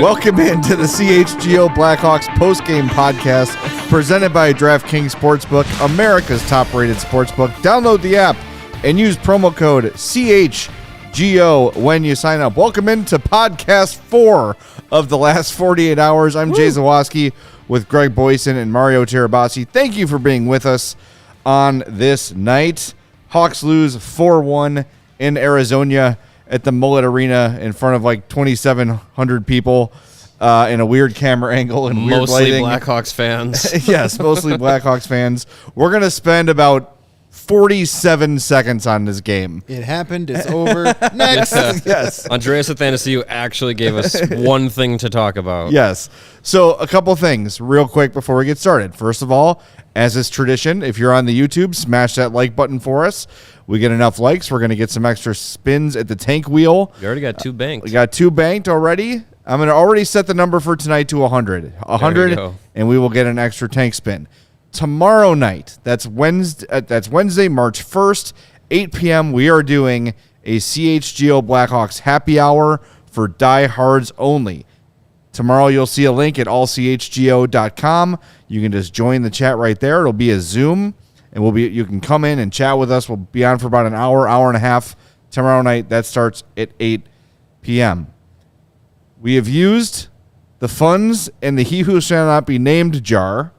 Welcome into the CHGO Blackhawks postgame podcast presented by DraftKings Sportsbook, America's top-rated sportsbook. Download the app and use promo code CHGO when you sign up. Welcome into podcast 4 of the last 48 hours. I'm Jay Zawaski with Greg Boysen and Mario Tirabassi. Thank you for being with us on this night. Hawks lose 4-1 in Arizona at the Mullet Arena in front of like 2,700 people in a weird camera angle and weird lighting. Mostly Blackhawks fans. Yes, mostly Blackhawks fans. We're going to spend about 47 seconds on this game. It happened. It's over. Next. Yes. Andreas Athanasiou actually gave us one thing to talk about. Yes. So a couple things real quick before we get started. First of all, as is tradition, if you're on the YouTube, smash that like button for us. We get enough likes, we're going to get some extra spins at the tank wheel. We already got 2 banked. We got 2 banked already. I'm going to already set the number for tonight to 100. 100, and we will get an extra tank spin. Tomorrow night, that's Wednesday, March 1st, 8 p.m., we are doing a CHGO Blackhawks happy hour for diehards only. Tomorrow you'll see a link at allchgo.com. You can just join the chat right there. It'll be a Zoom. And you can come in and chat with us. We'll be on for about an hour and a half tomorrow night. That starts at 8 p.m. We have used the funds in the He Who Shall Not Be Named jar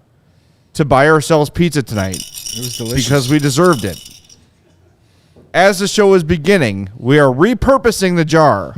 to buy ourselves pizza tonight. It was delicious. Because we deserved it. As the show is beginning, we are repurposing the jar.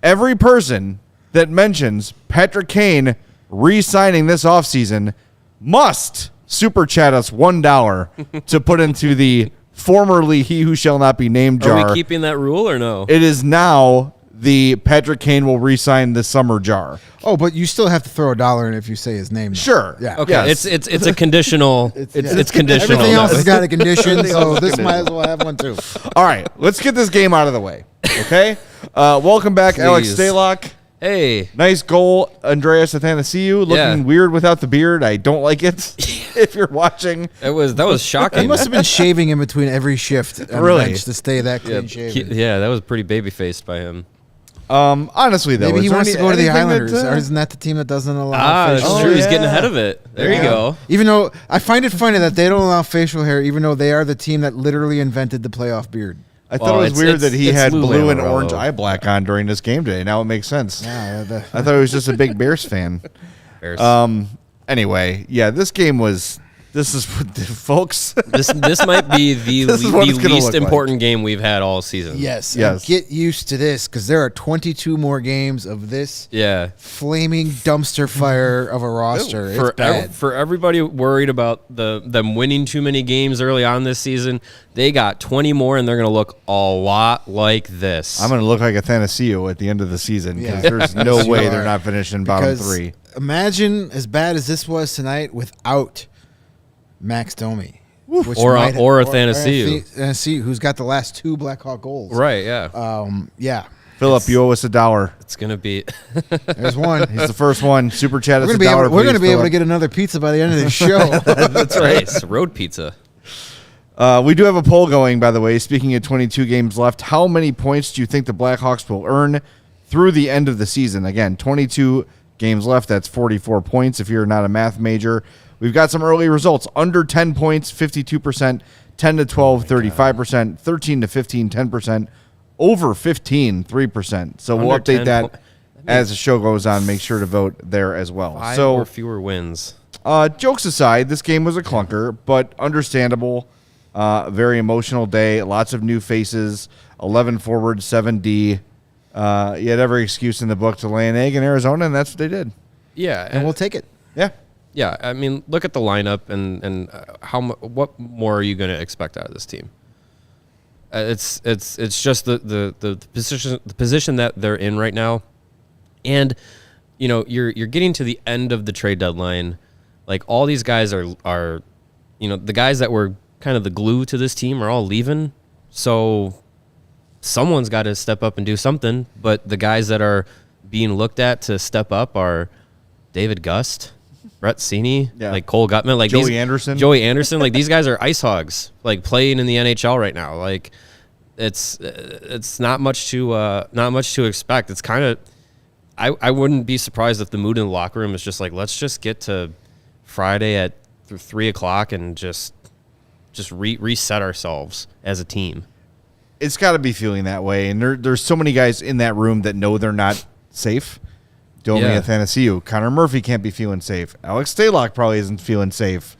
Every person that mentions Patrick Kane re-signing this offseason must super chat us $1 to put into the formerly He Who Shall Not Be Named jar. Are we keeping that rule or no? It is now the Patrick Kane will re-sign this summer jar. Oh, but you still have to throw $1 in if you say his name. Sure. Yeah. Okay. Yes. It's a conditional. It's conditional. Everything else has got a condition, Everything so else is this conditional. might as well have one too. All right, let's get this game out of the way. Okay? Welcome back, Alex Please. Stalock. Hey. Nice goal, Andreas Athanasiou. Looking weird without the beard. I don't like it. If you're watching, That was shocking. He must have been shaving in between every shift on Really? the bench to stay that clean shaven. Yeah, that was pretty baby-faced by him. honestly though, Maybe is he there wants to go to the anything Islanders. that, Or isn't that the team that doesn't allow That's facial true. hair? He's getting yeah. ahead of it. There you go. Even though I find it funny that they don't allow facial hair, even though they are the team that literally invented the playoff beard. I thought Well, it was weird it's- that he it's had Lou blue and Lamoriello. orange eye black on during this game today. Now it makes sense. Yeah, I thought he was just a big Bears fan. Bears. Anyway, yeah, this is folks. This might be the This is what it's gonna least look like. important game we've had all season. yes. Yes. And get used to this because there are 22 more games of this Yeah. flaming dumpster fire of a roster. It's bad. For everybody worried about them winning too many games early on this season, they got 20 more, and they're going to look a lot like this. I'm going to look like Athanasiou at the end of the season because Yeah. there's no Yes, you way are. they're not finishing bottom Because 3. Imagine as bad as this was tonight without Max Domi. which Or might- Athanasiou. Athanasiou, who's got the last 2 Blackhawk goals. Right, yeah. Yeah. Philip, you owe us $1. It's going to be There's one. He's the first one. Super chat us We're $1. going to please, be able to Philip. get another pizza by the end of the show. That's right. It's road pizza. We do have a poll going, by the way. Speaking of 22 games left, how many points do you think the Blackhawks will earn through the end of the season? Again, 22 games left. That's 44 points if you're not a math major. We've got some early results. Under 10 points, 52%. 10 to 12, 35%. 13 to 15, 10%. Over 15, 3%. So we'll Under update 10 that as the show goes on. Make sure to vote there as well. 5 So or fewer wins. jokes aside, this game was a clunker, but understandable. Very emotional day. Lots of new faces. 11 forward, 7D. You had every excuse in the book to lay an egg in Arizona, and that's what they did. Yeah. And we'll take it. Yeah. Yeah, I mean, look at the lineup and what more are you going to expect out of this team? It's just the position that they're in right now, and you're getting to the end of the trade deadline. Like all these guys are the guys that were kind of the glue to this team are all leaving, so someone's got to step up and do something. But the guys that are being looked at to step up are David Gust, Brett Seney, like Cole Guttman, like Joey Anderson. Like these guys are ice hogs, like playing in the NHL right now. Like it's not much to expect. It's kind of I wouldn't be surprised if the mood in the locker room is just like, let's just get to Friday at 3 o'clock and just reset ourselves as a team. It's got to be feeling that way, and there's so many guys in that room that know they're not safe. Domi Athanasiou, Connor Murphy can't be feeling safe. Alex Stalock probably isn't feeling safe.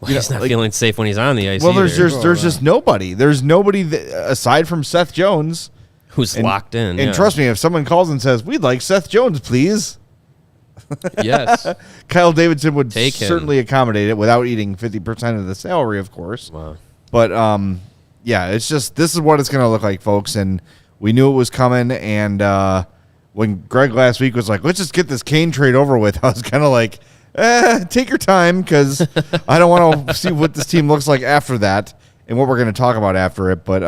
Well, he's not feeling safe when he's on the ice. Well, there's just nobody. There's nobody aside from Seth Jones who's locked in. And trust me, if someone calls and says, "We'd like Seth Jones, please," yes, Kyle Davidson would Take certainly accommodate it without eating 50% of the salary, of course. Wow. But yeah, it's just this is what it's going to look like, folks, and we knew it was coming. And when Greg last week was like, "Let's just get this Kane trade over with," I was kind of like, take your time, because I don't want to see what this team looks like after that and what we're going to talk about after it. But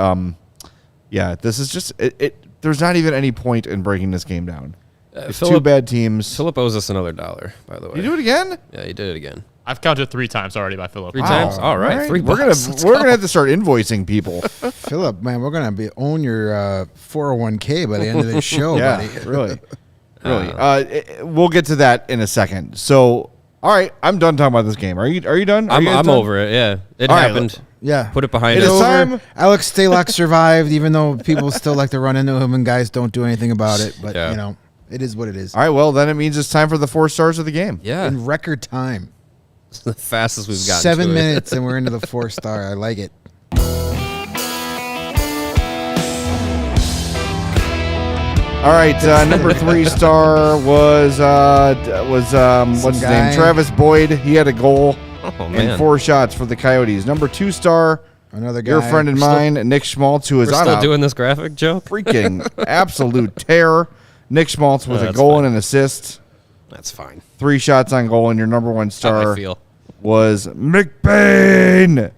yeah, this is just it. There's not even any point in breaking this game down. It's two bad teams. Philip owes us another $1, by the way. You do it again? Yeah, he did it again. I've counted 3 times already by Philip. 3 times? All right. $3. We're gonna have to start invoicing people. Philip, man, we're gonna own your 401k by the end of this show, buddy. Really. We'll get to that in a second. So, all right, I'm done talking about this game. Are you done? I'm done? over it. Yeah, it happened. Yeah. Put it behind It us. is time. Alex Stalock survived, even though people still like to run into him and guys don't do anything about it. But Yeah. you know, it is what it is. All right, well, then it means it's time for the 4 stars of the game. Yeah, In record time. it's the fastest we've gotten. 7 to it. minutes and we're into the 4-star. I like it. All right, number 3 star was what's his name? Travis Boyd. He had a goal Oh, and 4 shots for the Coyotes. Number 2 star, Another guy. your friend and mine, Nick Schmaltz, who is We're on still a doing this graphic joke. freaking absolute tear. Nick Schmaltz with a That's goal fine. and an assist. That's fine. 3 shots on goal, and your number 1 How star I feel. was McBain.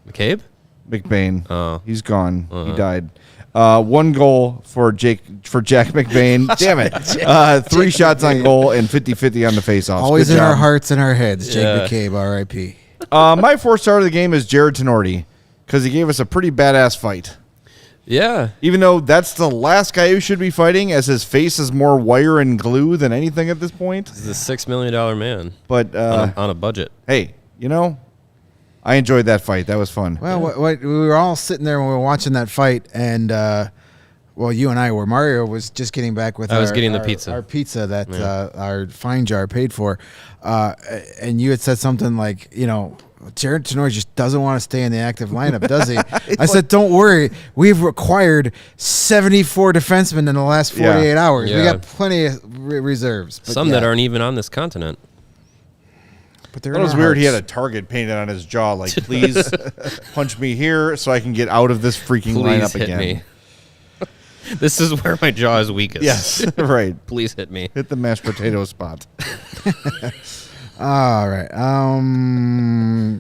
McCabe? McBain. Oh. He's gone. He died. 1 goal for Jack McBain. Damn it. 3 shots on goal and 50-50 on the faceoffs. Always Good in our job. hearts and our heads. Jake Yeah. McCabe, R.I.P. My 4 star of the game is Jared Tenorti, because he gave us a pretty badass fight. Yeah. Even though that's the last guy who should be fighting, as his face is more wire and glue than anything at this point. He's a $6 million man But on a budget. hey, I enjoyed that fight. That was fun. Well, what we were all sitting there when we were watching that fight, and well, you and I were. Mario was just getting back with. I was getting the pizza. Our pizza that our fine jar paid for, and you had said something like, Jared Tenori just doesn't want to stay in the active lineup, does he? I said, don't worry. We've acquired 74 defensemen in the last 48 hours. We Yeah. got plenty of reserves. But Some that aren't even on this continent. But they're That in was our weird. He had hearts. a target painted on his jaw, like, please punch me here so I can get out of this freaking Please lineup hit again. me. This is where my jaw is weakest. Yes, right. Please hit me. Hit the mashed potato spot. All right.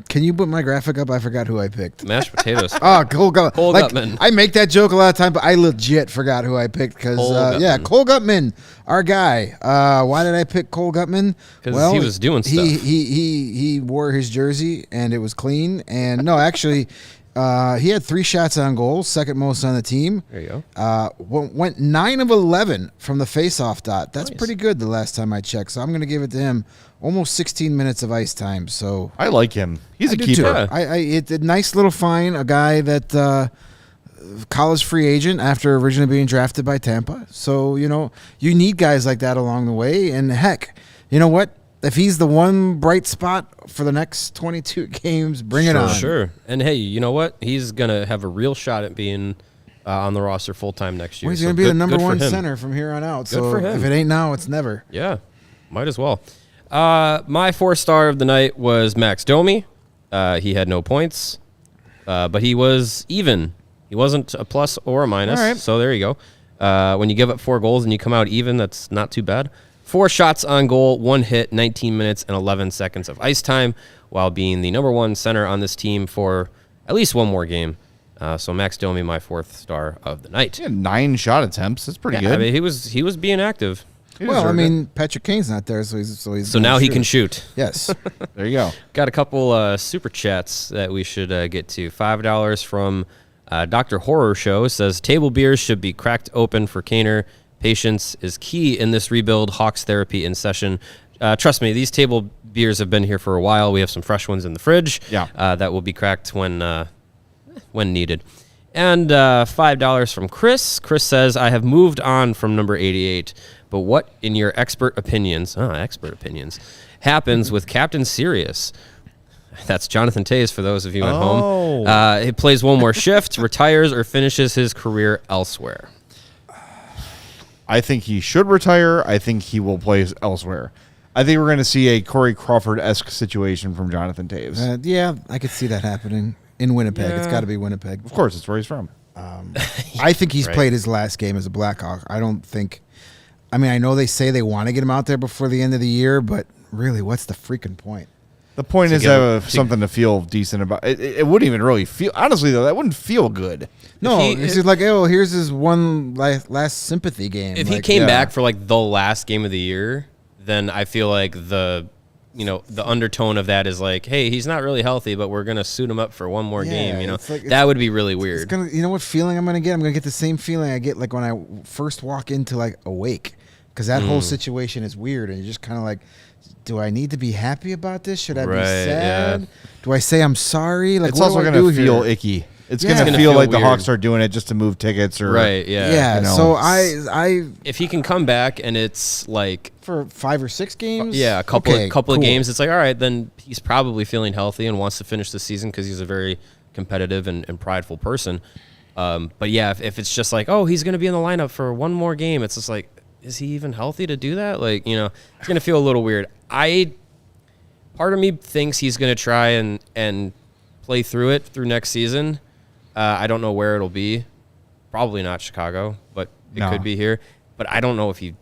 Can you put my graphic up? I forgot who I picked. Mashed potatoes. Oh, Cole Gutman. Cole Gutman. I make that joke a lot of time, but I legit forgot who I picked because, Cole Gutman. Cole Gutman, our guy. Why did I pick Cole Gutman? 'Cause he was doing stuff. He wore his jersey and it was clean. And no, actually, he had 3 shots on goal, second most on the team. There you go. Went 9 of 11 from the faceoff dot. That's Nice. pretty good the last time I checked. So I'm going to give it to him. Almost 16 minutes of ice time. So I like him. He's I a do keeper. too. Yeah. It's a nice little find, a guy that college free agent after originally being drafted by Tampa. So, you need guys like that along the way. And heck, you know what? If he's the one bright spot for the next 22 games, bring it on. Sure. And hey, you know what? He's going to have a real shot at being on the roster full-time next year. Well, he's So going to be the number good for 1 him. center from here on out. Good So for him. if it ain't now, it's never. Yeah, might as well. My 4-star of the night was Max Domi. He had no points, but he was even. He wasn't a plus or a minus, All right. so there you go. When you give up 4 goals and you come out even, that's not too bad. 4 shots on goal, 1 hit, 19 minutes and 11 seconds of ice time, while being the number 1 center on this team for at least one more game. So Max Domi, my 4th star of the night. He had 9 shot attempts. That's pretty good. I mean, he was being active. He Well, I deserved it. mean, Patrick Kane's not there, so he's So now he can shoot. Yes. There you go. Got a couple super chats that we should get to. $5 from Dr. Horror Show says table beers should be cracked open for Kaner Patience is key in this rebuild. Hawks therapy in session. Trust me, these table beers have been here for a while. We have some fresh ones in the fridge. Yeah. That will be cracked when needed. And $5 from Chris. Chris says, I have moved on from number 88, but what, in your expert opinions, happens with Captain Sirius? That's Jonathan Toews for those of you at home. He plays one more shift, retires, or finishes his career elsewhere. I think he should retire. I think he will play elsewhere. I think we're going to see a Corey Crawford-esque situation from Jonathan Toews. Yeah, I could see that happening in Winnipeg. It's got to be Winnipeg. Of course, it's where he's from. I think he's played his last game as a Blackhawk. I don't think... I mean, I know they say they want to get him out there before the end of the year, but really, what's the freaking point? The point is to have something to feel decent about. It wouldn't even really feel... Honestly, though, that wouldn't feel good. No, it's just like, oh, here's his one last sympathy game. If he came back for like the last game of the year, then I feel like the undertone of that is like, hey, he's not really healthy, but we're gonna suit him up for one more game. Like, that would be really weird. You know what feeling I'm gonna get? I'm gonna get the same feeling I get like when I first walk into like a wake, because that whole situation is weird, and you're just kind of like, do I need to be happy about this? Should I be sad? Yeah. Do I say I'm sorry? Like, it's also gonna feel icky. It's gonna feel like weird. The Hawks are doing it just to move tickets, or Yeah. So I if he can come back and it's like for 5 or 6 games, a couple of games, it's like, all right, then he's probably feeling healthy and wants to finish the season because he's a very competitive and prideful person. But yeah, if it's just like, oh, he's gonna be in the lineup for one more game, it's just like, is he even healthy to do that? Like, it's gonna feel a little weird. Part of me thinks he's gonna try and play through next season. I don't know where it'll be. Probably not Chicago, but it could be here. But I don't know if he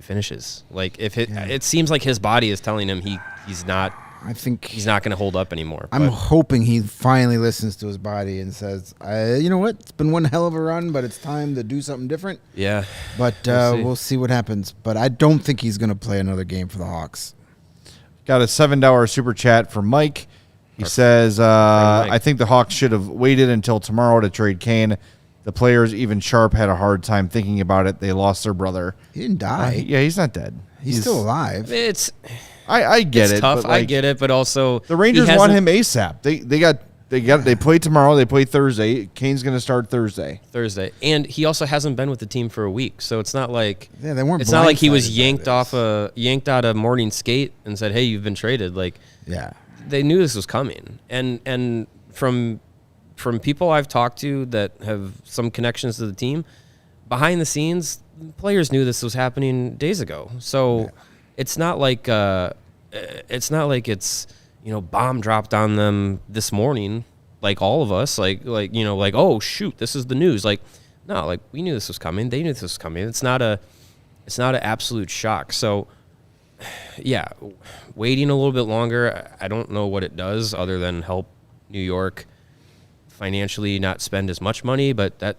finishes. Like, if it seems like his body is telling him he's not. I think he's not going to hold up anymore. I'm hoping he finally listens to his body and says, "You know what? It's been one hell of a run, but it's time to do something different." Yeah. But we'll see what happens. But I don't think he's going to play another game for the Hawks. Got a $7 super chat from Mike. He says, I think the Hawks should have waited until tomorrow to trade Kane. The players, even Sharp, had a hard time thinking about it. They lost their brother. He didn't die. Yeah, he's not dead. He's still alive. I get it. Tough. I get it, but also the Rangers want him ASAP. They play tomorrow. They play Thursday. Kane's going to start Thursday, and he also hasn't been with the team for a week, so it's not like they weren't. It's not like he was yanked out of morning skate and said, "Hey, you've been traded." Like, yeah. They knew this was coming, and from people I've talked to that have some connections to the team, behind the scenes, players knew this was happening days ago. So it's not like it's bomb dropped on them this morning, like all of us, like oh shoot, this is the news. Like, no, like we knew this was coming. They knew this was coming. It's not an absolute shock. So. Yeah, waiting a little bit longer, I don't know what it does other than help New York financially not spend as much money, but they're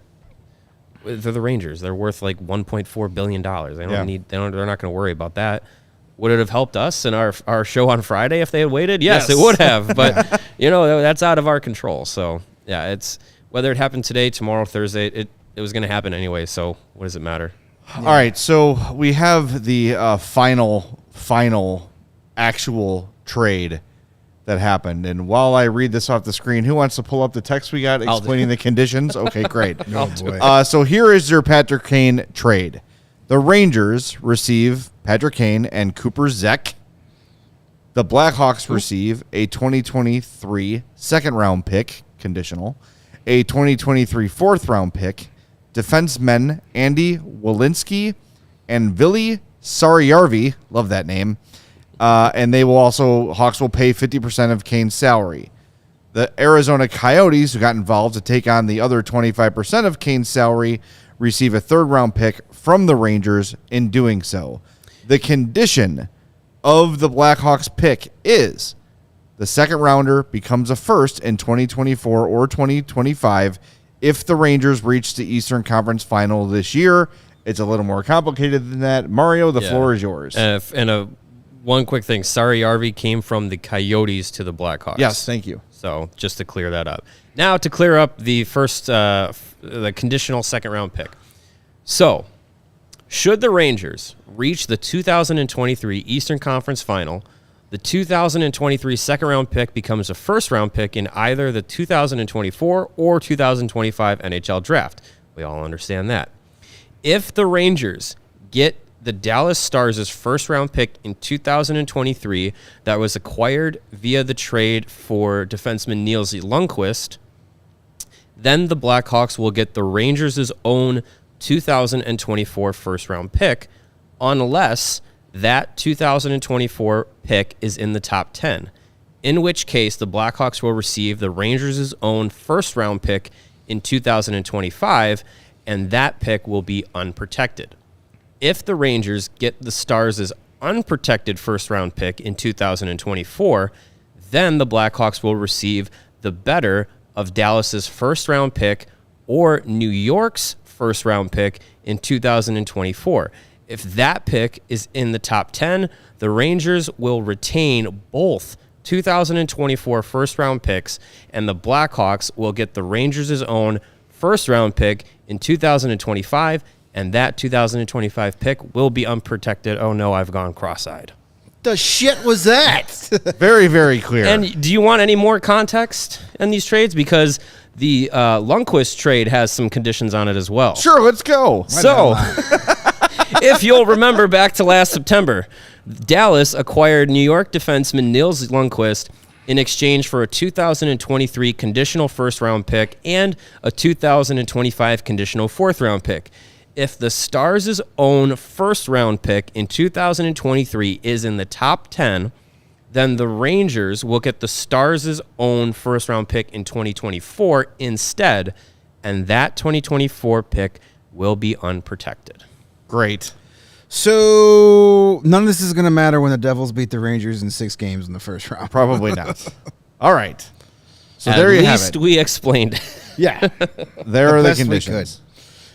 the Rangers. They're worth like $1.4 billion. They're not going to worry about that. Would it have helped us in our show on Friday if they had waited? Yes. It would have, but that's out of our control. So yeah, it's whether it happened today, tomorrow, Thursday, it was going to happen anyway. So what does it matter? Yeah. All right, so we have the final actual trade that happened. And while I read this off the screen, who wants to pull up the text we got explaining the conditions? Okay, great. Oh, boy. So here is your Patrick Kane trade. The Rangers receive Patrick Kane and Cooper Zek. The Blackhawks receive a 2023 second-round pick, conditional, a 2023 fourth-round pick, defensemen Andy Walensky and Ville Saarijarvi, love that name, and Hawks will pay 50% of Kane's salary. The Arizona Coyotes, who got involved to take on the other 25% of Kane's salary, receive a third-round pick from the Rangers in doing so. The condition of the Blackhawks pick is the second rounder becomes a first in 2024 or 2025 if the Rangers reach the Eastern Conference Final this year. It's a little more complicated than that. Mario, the floor is yours. One quick thing. Saarijarvi came from the Coyotes to the Blackhawks. Yes, thank you. So just to clear that up. Now to clear up the first, the conditional second-round pick. So Should the Rangers reach the 2023 Eastern Conference Final, the 2023 second-round pick becomes a first-round pick in either the 2024 or 2025 NHL Draft. We all understand that. If the Rangers get the Dallas Stars' first-round pick in 2023 that was acquired via the trade for defenseman Niels Lundqvist, then the Blackhawks will get the Rangers' own 2024 first-round pick unless that 2024 pick is in the top 10, in which case the Blackhawks will receive the Rangers' own first-round pick in 2025, and that pick will be unprotected. If the Rangers get the Stars' unprotected first-round pick in 2024, then the Blackhawks will receive the better of Dallas's first-round pick or New York's first-round pick in 2024. If that pick is in the top 10, the Rangers will retain both 2024 first-round picks, and the Blackhawks will get the Rangers' own first-round pick in 2025, and that 2025 pick will be unprotected. Oh, no, I've gone cross-eyed. The shit was that? Very, very clear. And do you want any more context in these trades? Because the Lundqvist trade has some conditions on it as well. Sure, let's go. So, if you'll remember back to last September, Dallas acquired New York defenseman Niels Lundqvist in exchange for a 2023 conditional first-round pick and a 2025 conditional fourth-round pick. If the Stars' own first-round pick in 2023 is in the top 10, then the Rangers will get the Stars' own first-round pick in 2024 instead, and that 2024 pick will be unprotected. Great. So none of this is going to matter when the Devils beat the Rangers in 6 games in the first round. Probably not. All right. So At there you have least it. we explained it. Yeah. There are the best we conditions.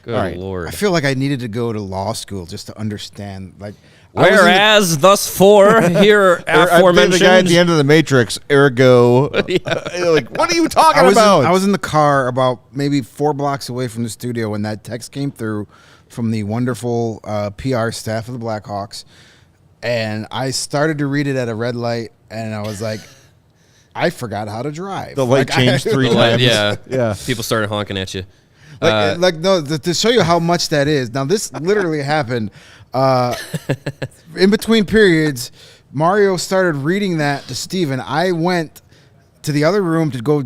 Good All right. Lord. I feel like I needed to go to law school just to understand. Like, Whereas thus for here I'm the aforementioned. guy at the end of the Matrix, ergo. Like, what are you talking I about? was in the car about maybe 4 blocks away from the studio when that text came through from the wonderful PR staff of the Blackhawks, and I started to read it at a red light, and I was like, I forgot how to drive. The light changed 3 The light, times. yeah. Yeah. People started honking at you. To show you how much that is. Now, this literally happened in between periods. Mario started reading that to Steven. I went to the other room to go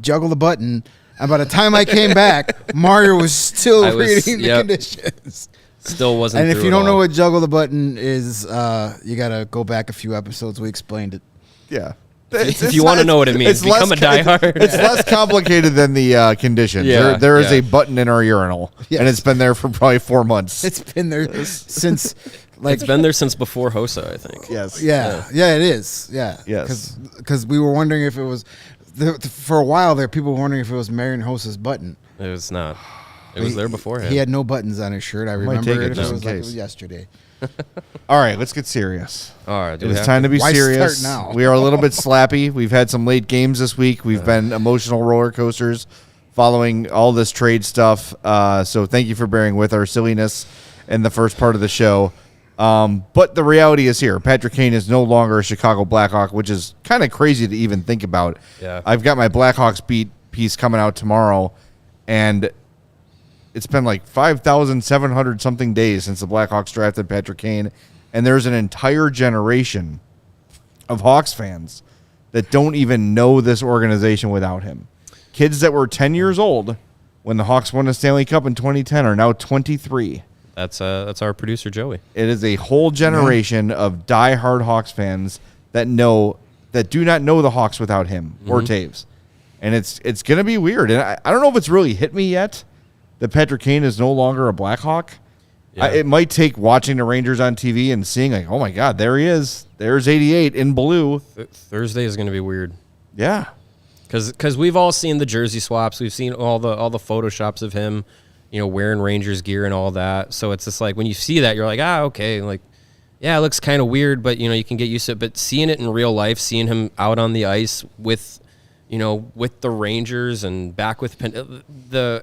juggle the button, and by the time I came back, Mario was still reading the conditions. Still wasn't. And if through you it don't all. know what juggle the button is, you got to go back a few episodes. We explained it. Yeah. If you want to know what it means, become a diehard. It's less complicated than the conditions. Yeah, There is yeah. a button in our urinal, Yes. and it's been there for probably 4 months. It's been there since, like, It's been there since before Hossa, I think. Yes. yeah, it is. Yeah. Yes. Because we were wondering if it was, for a while there, people were wondering if it was Marion Host's button. It was not. It was there beforehand. He had no buttons on his shirt. I might remember take it it if just it in was like it case. was yesterday. All right, let's get serious. All right. It is time to be Why serious. start now? We are a little bit slappy. We've had some late games this week. We've been emotional roller coasters following all this trade stuff. So thank you for bearing with our silliness in the first part of the show. But the reality is here. Patrick Kane is no longer a Chicago Blackhawk, which is kind of crazy to even think about. Yeah. I've got my Blackhawks beat piece coming out tomorrow, and it's been like 5,700 something days since the Blackhawks drafted Patrick Kane, and there's an entire generation of Hawks fans that don't even know this organization without him. Kids that were 10 years old when the Hawks won the Stanley Cup in 2010 are now 23. That's our producer Joey. It is a whole generation of diehard Hawks fans that do not know the Hawks without him or Taves. And it's going to be weird. And I don't know if it's really hit me yet that Patrick Kane is no longer a Blackhawk. Yeah. It might take watching the Rangers on TV and seeing like, oh my God, there he is. There's 88 in blue. Thursday is going to be weird. Yeah. Because we've all seen the jersey swaps. We've seen all the photoshops of him, wearing Rangers gear and all that. So it's just like when you see that, you're like, okay, like, yeah, it looks kind of weird, but you can get used to it. But seeing it in real life, seeing him out on the ice with with the Rangers and back with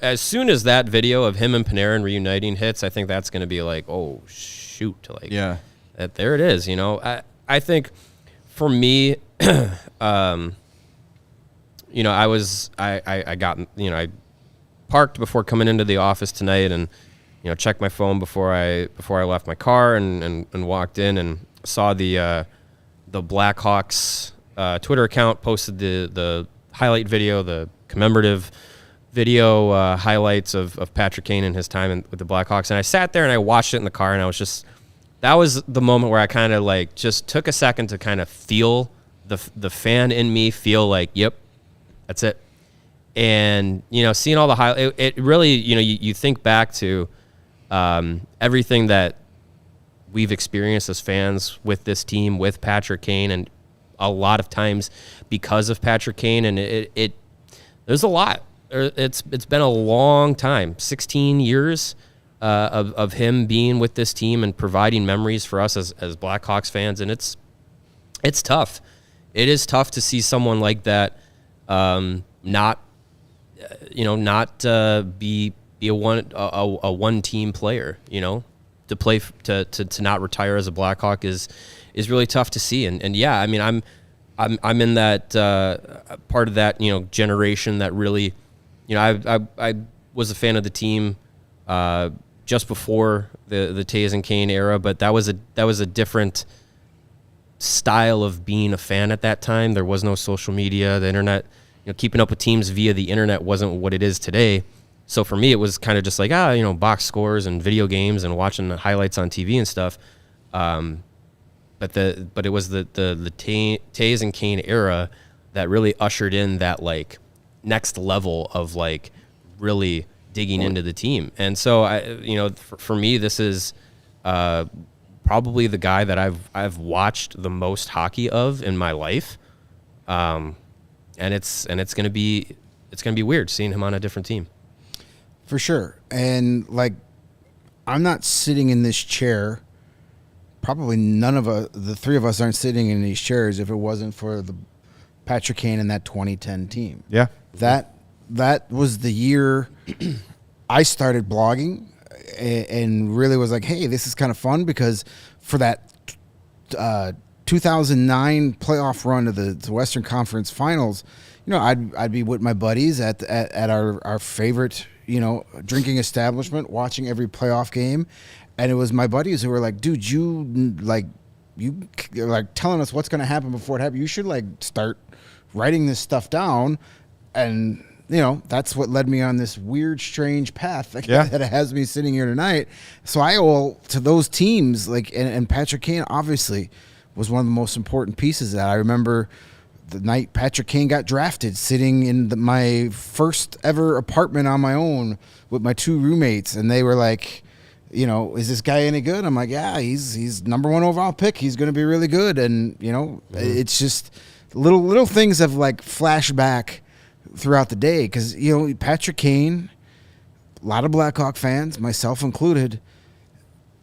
as soon as that video of him and Panarin reuniting hits, I think that's going to be like, oh shoot, like there it is. I think for me, I parked before coming into the office tonight and checked my phone before I left my car and walked in and saw the Blackhawks Twitter account posted the highlight video, the commemorative video highlights of Patrick Kane and his time with the Blackhawks. And I sat there and I watched it in the car, and I was just, that was the moment where I kind of like just took a second to kind of feel the fan in me feel like, yep, that's it. And, seeing all the highlights, it really, you think back to everything that we've experienced as fans with this team, with Patrick Kane, and a lot of times because of Patrick Kane, and it there's a lot. It's been a long time, 16 years of him being with this team and providing memories for us as Blackhawks fans, and it's tough. It is tough to see someone like that not be a one team player. To play to not retire as a Blackhawk is really tough to see. And yeah, I mean, I'm in that part of that generation that really, I was a fan of the team just before the Tays and Kane era, but that was a different style of being a fan at that time. There was no social media, the internet. Keeping up with teams via the internet wasn't what it is today. So for me, it was kind of just like, box scores and video games and watching the highlights on TV and stuff. But it was the Tays and Kane era that really ushered in that like next level of like really digging into the team. And so for me, this is probably the guy that I've watched the most hockey of in my life. And it's gonna be weird seeing him on a different team. For sure. And like, I'm not sitting in this chair. Probably none of the three of us aren't sitting in these chairs if it wasn't for the Patrick Kane and that 2010 team. Yeah. That was the year I started blogging and really was like, hey, this is kind of fun, because for that 2009 playoff run to the Western Conference Finals, I'd be with my buddies at our favorite drinking establishment, watching every playoff game. And it was my buddies who were like, dude, you telling us what's going to happen before it happens. You should like start writing this stuff down. And, that's what led me on this weird, strange path that has me sitting here tonight. So I owe to those teams, and Patrick Kane obviously was one of the most important pieces of that. I remember the night Patrick Kane got drafted, sitting in my first ever apartment on my own with my two roommates, and they were like, is this guy any good? I'm like, yeah, he's number one overall pick. He's going to be really good. And, it's just little things have like flashed back throughout the day. Because, Patrick Kane, a lot of Blackhawk fans, myself included,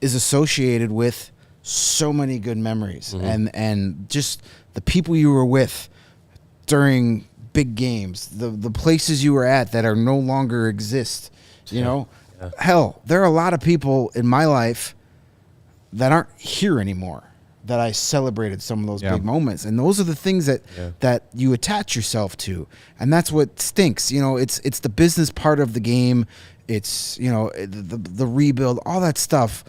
is associated with so many good memories. And just the people you were with during big games, the places you were at that are no longer exist, Yeah. Hell, there are a lot of people in my life that aren't here anymore that I celebrated some of those big moments. And those are the things that you attach yourself to. And that's what stinks. It's the business part of the game. It's, the rebuild, all that stuff.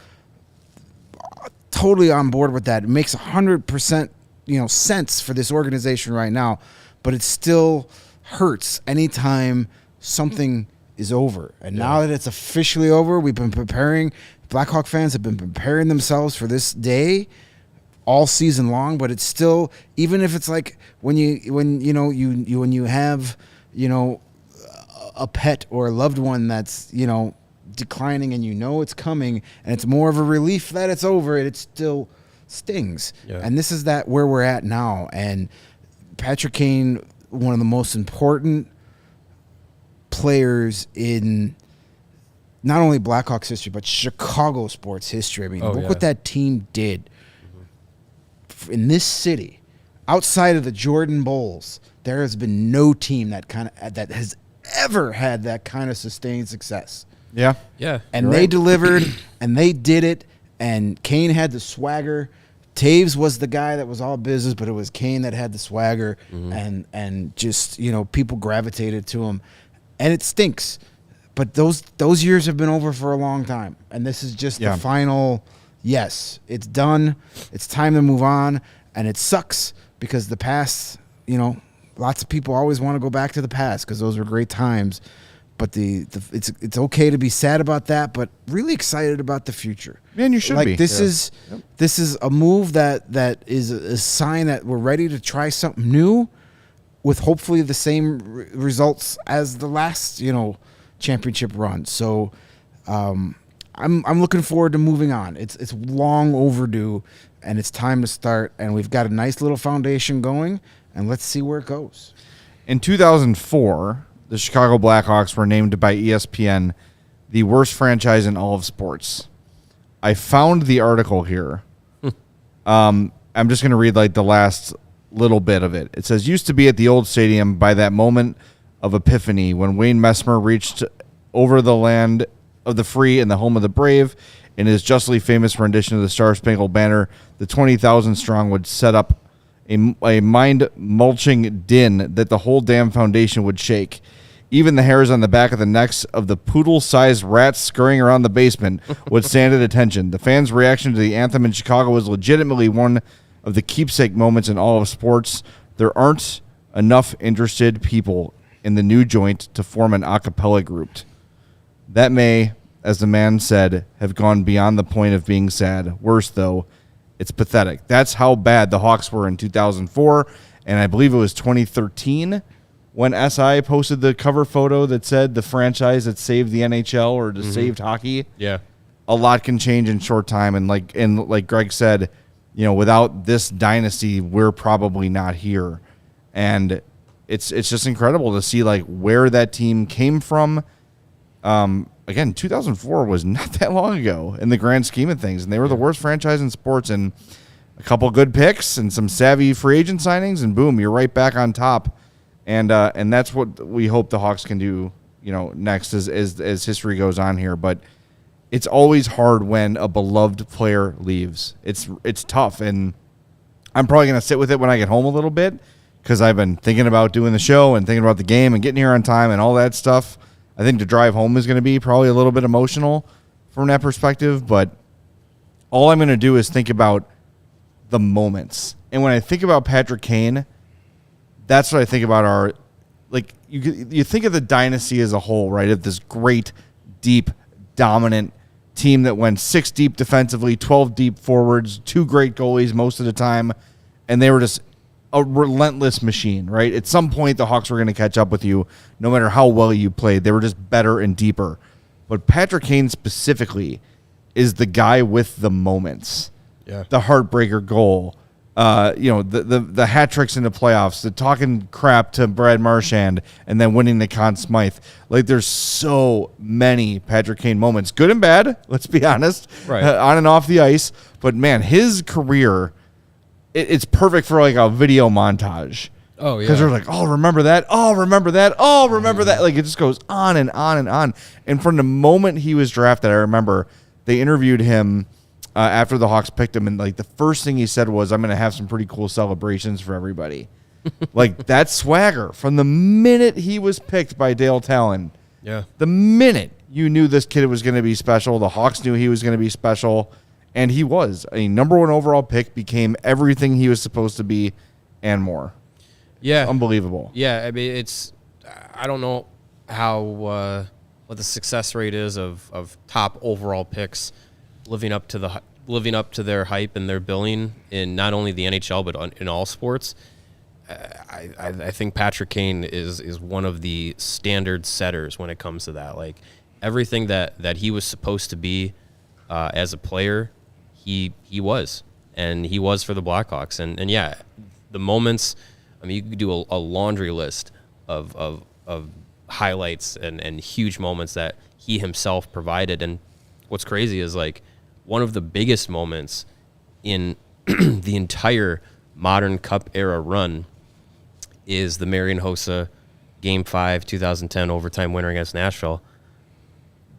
Totally on board with that. It makes 100%, sense for this organization right now, but it still hurts anytime something is over. And now that it's officially over, we've been preparing. Blackhawk fans have been preparing themselves for this day all season long. But it's still, even if it's like when you have a pet or a loved one that's declining, and it's coming, and it's more of a relief that it's over. It still stings. And this is where we're at now. And Patrick Kane, one of the most important players in not only Blackhawks history, but Chicago sports history. I mean, look what that team did in this city. outside of the Jordan Bulls, there has been no team that has ever had that kind of sustained success. Yeah. Yeah. And they delivered, and they did it, and Kane had the swagger. Taves was the guy that was all business, but it was Kane that had the swagger, and just, people gravitated to him. And it stinks. But those years have been over for a long time, and this is just the final. Yes, it's done. It's time to move on, and it sucks because the past. Lots of people always want to go back to the past because those were great times. But it's okay to be sad about that, but really excited about the future. Man, you should be. This is a move that is a sign that we're ready to try something new, with hopefully the same results as the last championship run. So I'm looking forward to moving on. It's long overdue, and it's time to start. And we've got a nice little foundation going, and let's see where it goes. In 2004, the Chicago Blackhawks were named by ESPN the worst franchise in all of sports. I found the article here. I'm just going to read the last little bit of it. It says, used to be at the old stadium by that moment of epiphany when Wayne Messmer reached over the land of the free and the home of the brave. In his justly famous rendition of the Star-Spangled Banner, the 20,000 strong would set up a mind-mulching din that the whole damn foundation would shake. Even the hairs on the back of the necks of the poodle-sized rats scurrying around the basement would stand at attention. The fans' reaction to the anthem in Chicago was legitimately one of the keepsake moments in all of sports. There aren't enough interested people in the new joint to form an a cappella group. That may, as the man said, have gone beyond the point of being sad. Worse, though, it's pathetic. That's how bad the Hawks were in 2004, and I believe it was 2013 when SI posted the cover photo that said the franchise that saved the NHL or that saved hockey. Yeah. A lot can change in short time, and like Greg said, without this dynasty, we're probably not here. And it's just incredible to see where that team came from. Again, 2004 was not that long ago in the grand scheme of things, and they were the worst franchise in sports. And a couple good picks and some savvy free agent signings, and boom, you're right back on top. And that's what we hope the Hawks can do, next as history goes on here. But it's always hard when a beloved player leaves. It's tough, and I'm probably going to sit with it when I get home a little bit because I've been thinking about doing the show and thinking about the game and getting here on time and all that stuff. I think the drive home is going to be probably a little bit emotional from that perspective, but all I'm going to do is think about the moments. And when I think about Patrick Kane, that's what I think about you think of the dynasty as a whole, right? Of this great, deep, dominant team that went 6 deep defensively, 12 deep forwards, 2 great goalies most of the time, and they were just a relentless machine, right? At some point, the Hawks were going to catch up with you, no matter how well you played. They were just better and deeper. But Patrick Kane specifically is the guy with the moments. Yeah. The heartbreaker goal, the hat tricks in the playoffs, the talking crap to Brad Marchand, and then winning the Conn Smythe. There's so many Patrick Kane moments, good and bad, let's be honest, right, on and off the ice. But, man, his career, it's perfect for a video montage. Oh, yeah. Because they're oh, remember that? Oh, remember that? Oh, remember that? It just goes on and on and on. And from the moment he was drafted, I remember they interviewed him after the Hawks picked him, and the first thing he said was, I'm going to have some pretty cool celebrations for everybody. That swagger from the minute he was picked by Dale Talon. Yeah. The minute you knew this kid was going to be special, the Hawks knew he was going to be special, and he was. A number 1 overall pick, became everything he was supposed to be and more. Yeah. Unbelievable. Yeah, I mean, I don't know how what the success rate is of top overall picks living up to their hype and their billing in not only the NHL but in all sports. I think Patrick Kane is one of the standard setters when it comes to that. Everything that he was supposed to be as a player, he was, and he was for the Blackhawks. And yeah, the moments. I mean, you could do a laundry list of highlights and huge moments that he himself provided. And what's crazy is one of the biggest moments in the entire modern Cup era run is the Marian Hossa Game 5 2010 overtime winner against Nashville.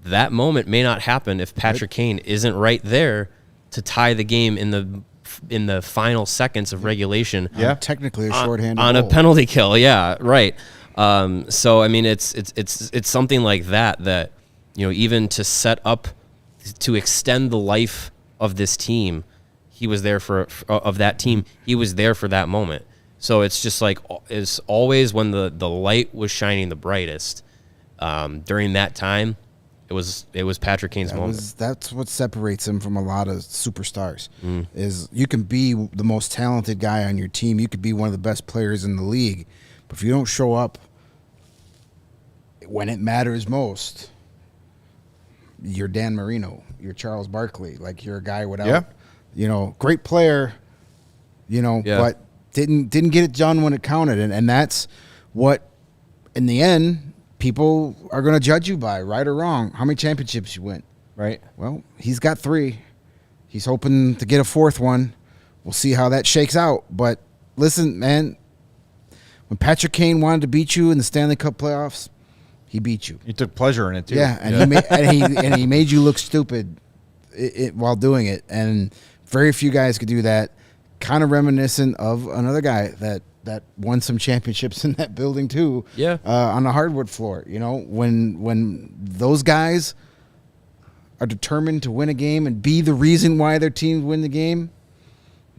That moment may not happen if Patrick Kane isn't right there to tie the game in the final seconds of regulation. Yeah, technically a shorthanded on goal. A penalty kill. Yeah, right. So I mean, it's something like that even to set up to extend the life of this team, he was there of that team. He was there for that moment. So it's just like it's always when the light was shining the brightest during that time. It was Patrick Kane's moment. That's what separates him from a lot of superstars. Is you can be the most talented guy on your team. You could be one of the best players in the league, but if you don't show up when it matters most, you're Dan Marino, you're Charles Barkley. Like, you're a guy without, great player, but didn't get it done when it counted, and that's what, in the end, people are going to judge you by, right or wrong. How many championships you win? Right. Well, he's got 3. He's hoping to get a 4th one. We'll see how that shakes out. But listen, man, when Patrick Kane wanted to beat you in the Stanley Cup playoffs, he beat you. He took pleasure in it too. Yeah, and he made you look stupid while doing it. And very few guys could do that. Kind of reminiscent of another guy that won some championships in that building too. Yeah. On the hardwood floor. When those guys are determined to win a game and be the reason why their teams win the game,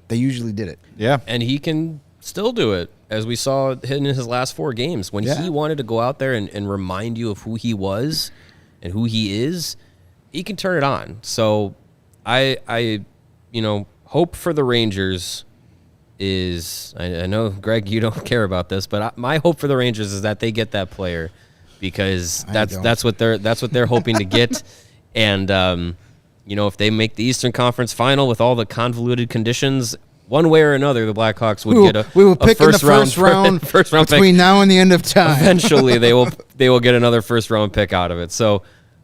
they usually did it. Yeah. And he can still do it, as we saw in his last 4 games. When he wanted to go out there and remind you of who he was and who he is, he can turn it on. So I hope for the Rangers is, I know, Greg, you don't care about this, but my hope for the Rangers is that they get that player, because that's what they're hoping to get. And if they make the Eastern Conference Final with all the convoluted conditions, one way or another, the Blackhawks would get we will pick in the first round between pick. Now and the end of time. Eventually, they will get another first round pick out of it. So,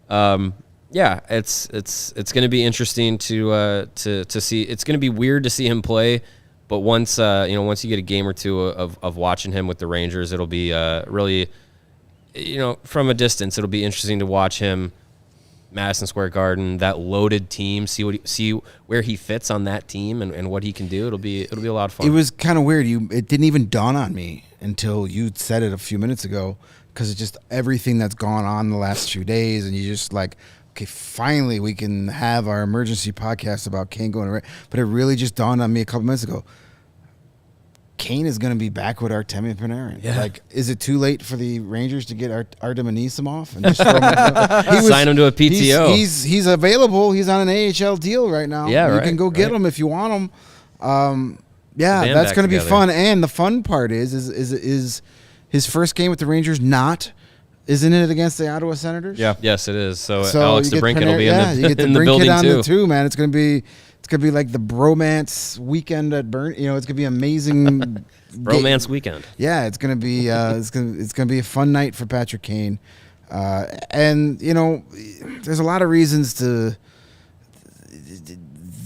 it's going to be interesting to see. It's going to be weird to see him play. But once you get a game or two of watching him with the Rangers, it'll be really, from a distance, it'll be interesting to watch him, Madison Square Garden, that loaded team, see where he fits on that team and what he can do. It'll be a lot of fun. It was kind of weird. It didn't even dawn on me until you said it a few minutes ago, because it's just everything that's gone on the last few days, and you just like, okay, finally we can have our emergency podcast about Kane going away. But it really just dawned on me a couple minutes ago. Kane is going to be back with Artemi Panarin. Yeah. Like, is it too late for the Rangers to get Artem Anisimov and just throw him? Sign him to a PTO. He's available. He's on an AHL deal right now. Yeah, you can go get him if you want him. That's going to be fun. And the fun part is his first game with the Rangers. Isn't it against the Ottawa Senators? Yeah. Yes, it is. So Alex DeBrincat will be in the building building on too. Too, man. It's gonna be like the bromance weekend at Burn. It's gonna be amazing. Bromance weekend. Yeah, it's gonna be it's gonna be a fun night for Patrick Kane, and there's a lot of reasons to.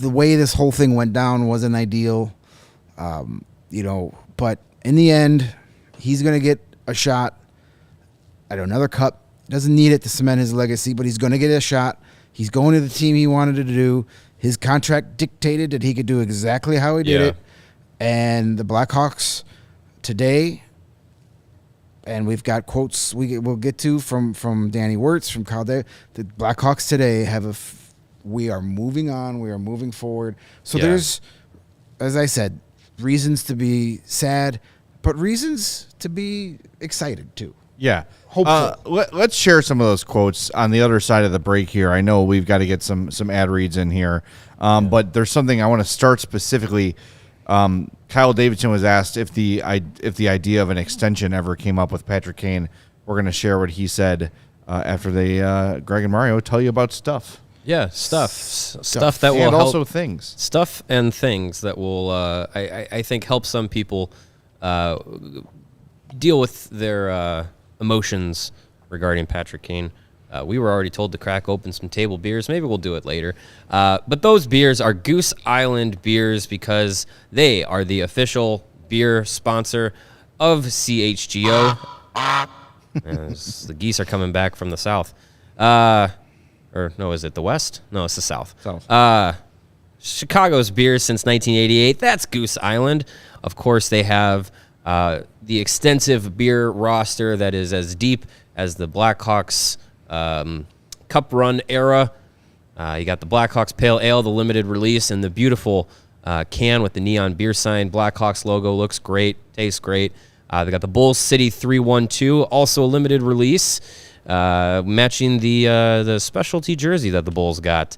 The way this whole thing went down wasn't ideal, but in the end, he's gonna get a shot at another cup. Doesn't need it to cement his legacy, but he's going to get a shot. He's going to the team he wanted to do. His contract dictated that he could do exactly how he did it. And the Blackhawks today, and we've got quotes we'll get to from Danny Wirtz, from Kyle Day. The Blackhawks today we are moving on. We are moving forward. So there's, as I said, reasons to be sad, but reasons to be excited too. Yeah. Hopeful. Let's share some of those quotes on the other side of the break here. I know we've got to get some ad reads in here, but there's something I want to start specifically. Kyle Davidson was asked if the idea of an extension ever came up with Patrick Kane. We're going to share what he said after Greg and Mario tell you about stuff. Yeah, stuff that will and help. Also things. Stuff and things that will, I think, help some people deal with their emotions regarding Patrick Kane. We were already told to crack open some table beers. Maybe we'll do it later. But those beers are Goose Island beers because they are the official beer sponsor of CHGO. The geese are coming back from the south. Or no, is it the west? No, it's the south. Chicago's beer since 1988. That's Goose Island. Of course, they have the extensive beer roster that is as deep as the Blackhawks Cup Run era. You got the Blackhawks Pale Ale, the limited release, and the beautiful can with the neon beer sign. Blackhawks logo looks great, tastes great. They got the Bulls City 312, also a limited release, matching the specialty jersey that the Bulls got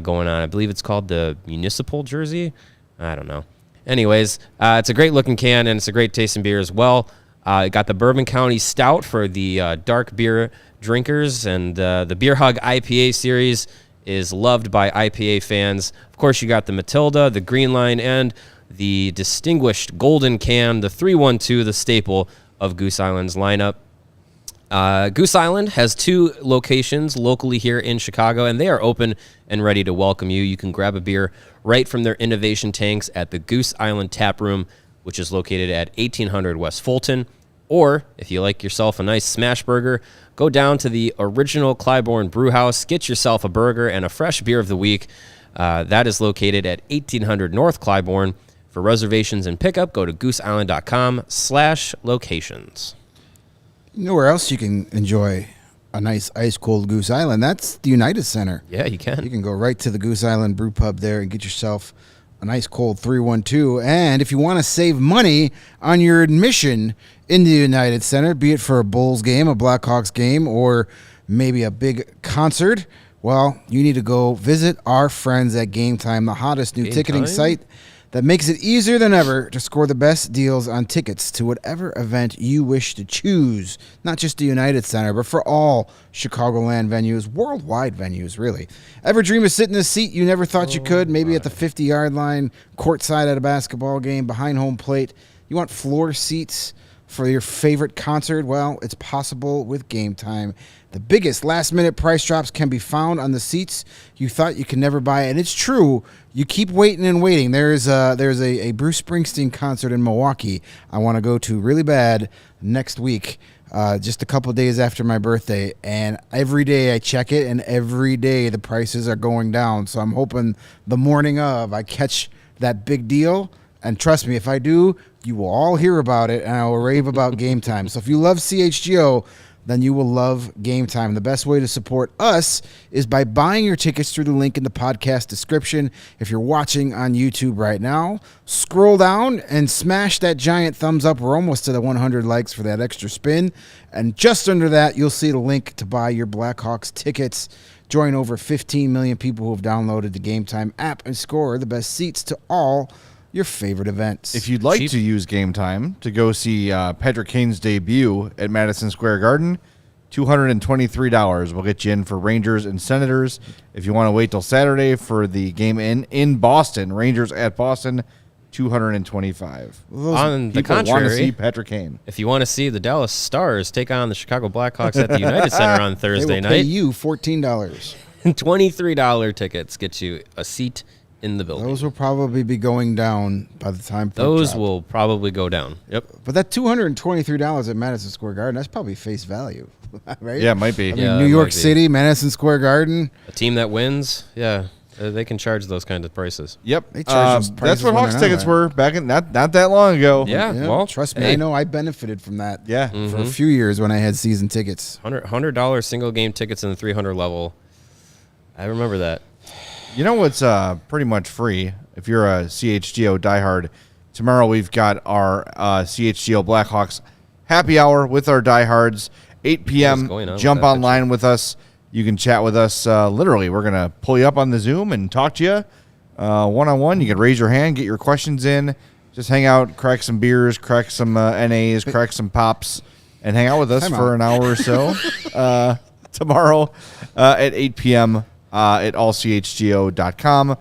going on. I believe it's called the Municipal jersey. I don't know. Anyways, it's a great looking can, and it's a great tasting beer as well. Got the Bourbon County Stout for the dark beer drinkers, and the Beer Hug IPA series is loved by IPA fans. Of course, you got the Matilda, the Green Line, and the distinguished golden can, the 312, the staple of Goose Island's lineup. Goose Island has 2 locations locally here in Chicago, and they are open and ready to welcome you. You can grab a beer right from their innovation tanks at the Goose Island Tap Room, which is located at 1800 West Fulton. Or, if you like yourself a nice smash burger, go down to the original Clybourne Brewhouse, get yourself a burger and a fresh beer of the week. That is located at 1800 North Clybourne. For reservations and pickup, go to gooseisland.com/locations. You know where else you can enjoy a nice ice-cold Goose Island? That's the United Center. Yeah, you can. You can go right to the Goose Island Brew Pub there and get yourself a nice cold 312. And if you want to save money on your admission in the United Center, be it for a Bulls game, a Blackhawks game, or maybe a big concert, well, you need to go visit our friends at Game Time, the hottest new ticketing site that makes it easier than ever to score the best deals on tickets to whatever event you wish to choose. Not just the United Center, but for all Chicagoland venues, worldwide venues, really. Ever dream of sitting in a seat you never thought you could? Maybe at the 50-yard line, courtside at a basketball game, behind home plate. You want floor seats for your favorite concert? Well, it's possible with Game Time. The biggest last-minute price drops can be found on the seats you thought you could never buy, and it's true. You keep waiting and waiting. There's a Bruce Springsteen concert in Milwaukee I want to go to really bad next week, just a couple of days after my birthday, and every day I check it, and every day the prices are going down. So I'm hoping the morning of I catch that big deal, and trust me, if I do, you will all hear about it, and I will rave about Game Time. So if you love CHGO, then you will love Game Time. The best way to support us is by buying your tickets through the link in the podcast description. If you're watching on YouTube right now, scroll down and smash that giant thumbs up. We're almost to the 100 likes for that extra spin. And just under that, you'll see the link to buy your Blackhawks tickets. Join over 15 million people who have downloaded the Game Time app and score the best seats to all your favorite events. If you'd like to use Game Time to go see Patrick Kane's debut at Madison Square Garden, $223 will get you in for Rangers and Senators. If you want to wait till Saturday for the game in Boston, Rangers at Boston, $225. On the People want to contrary, see Patrick Kane. if you want to see the Dallas Stars take on the Chicago Blackhawks at the United Center on Thursday they will pay night, you $14. $23 tickets get you a seat in the building. Those will probably be going down by the time Those will probably go down. Yep. But that $223 at Madison Square Garden, that's probably face value, right? Yeah, it might be. I mean, Yeah, New it York might be. City, Madison Square Garden. A team that wins, yeah, they can charge those kind of prices. Yep. They charge those prices that's what when Hawks they're tickets not. were back in not that long ago. Yeah, well, trust me, hey. I know I benefited from that. Yeah. For a few years when I had season tickets. $100 single game tickets in the 300 level. I remember that. You know what's pretty much free if you're a CHGO diehard? Tomorrow we've got our CHGO Blackhawks happy hour with our diehards. 8 p.m. going on with Jump that online with us. You can chat with us. Literally, we're going to pull you up on the Zoom and talk to you one-on-one. You can raise your hand, get your questions in. Just hang out, crack some beers, crack some NAs, crack some pops, and hang out with us for an hour or so tomorrow at 8 p.m. At allchgo.com.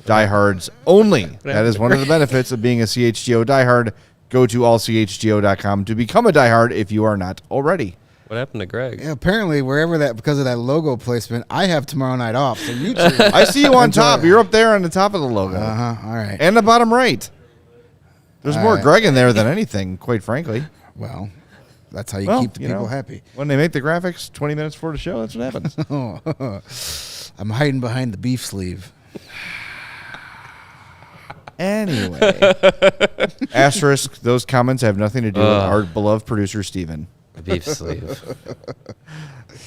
Diehards only. That is one of the benefits of being a CHGO diehard. Go to allchgo.com to become a diehard if you are not already. What happened to Greg? Yeah, apparently, because of that logo placement, I have tomorrow night off. So you two. I see you on top. You're up there on the top of the logo. All right. And the bottom right. There's All more right. Greg in there than anything, quite frankly. Well, that's how you Well, keep the people happy. When they make the graphics 20 minutes before the show, that's what happens. I'm hiding behind the beef sleeve. Anyway. Asterisk, those comments have nothing to do with our beloved producer, Steven. A beef sleeve.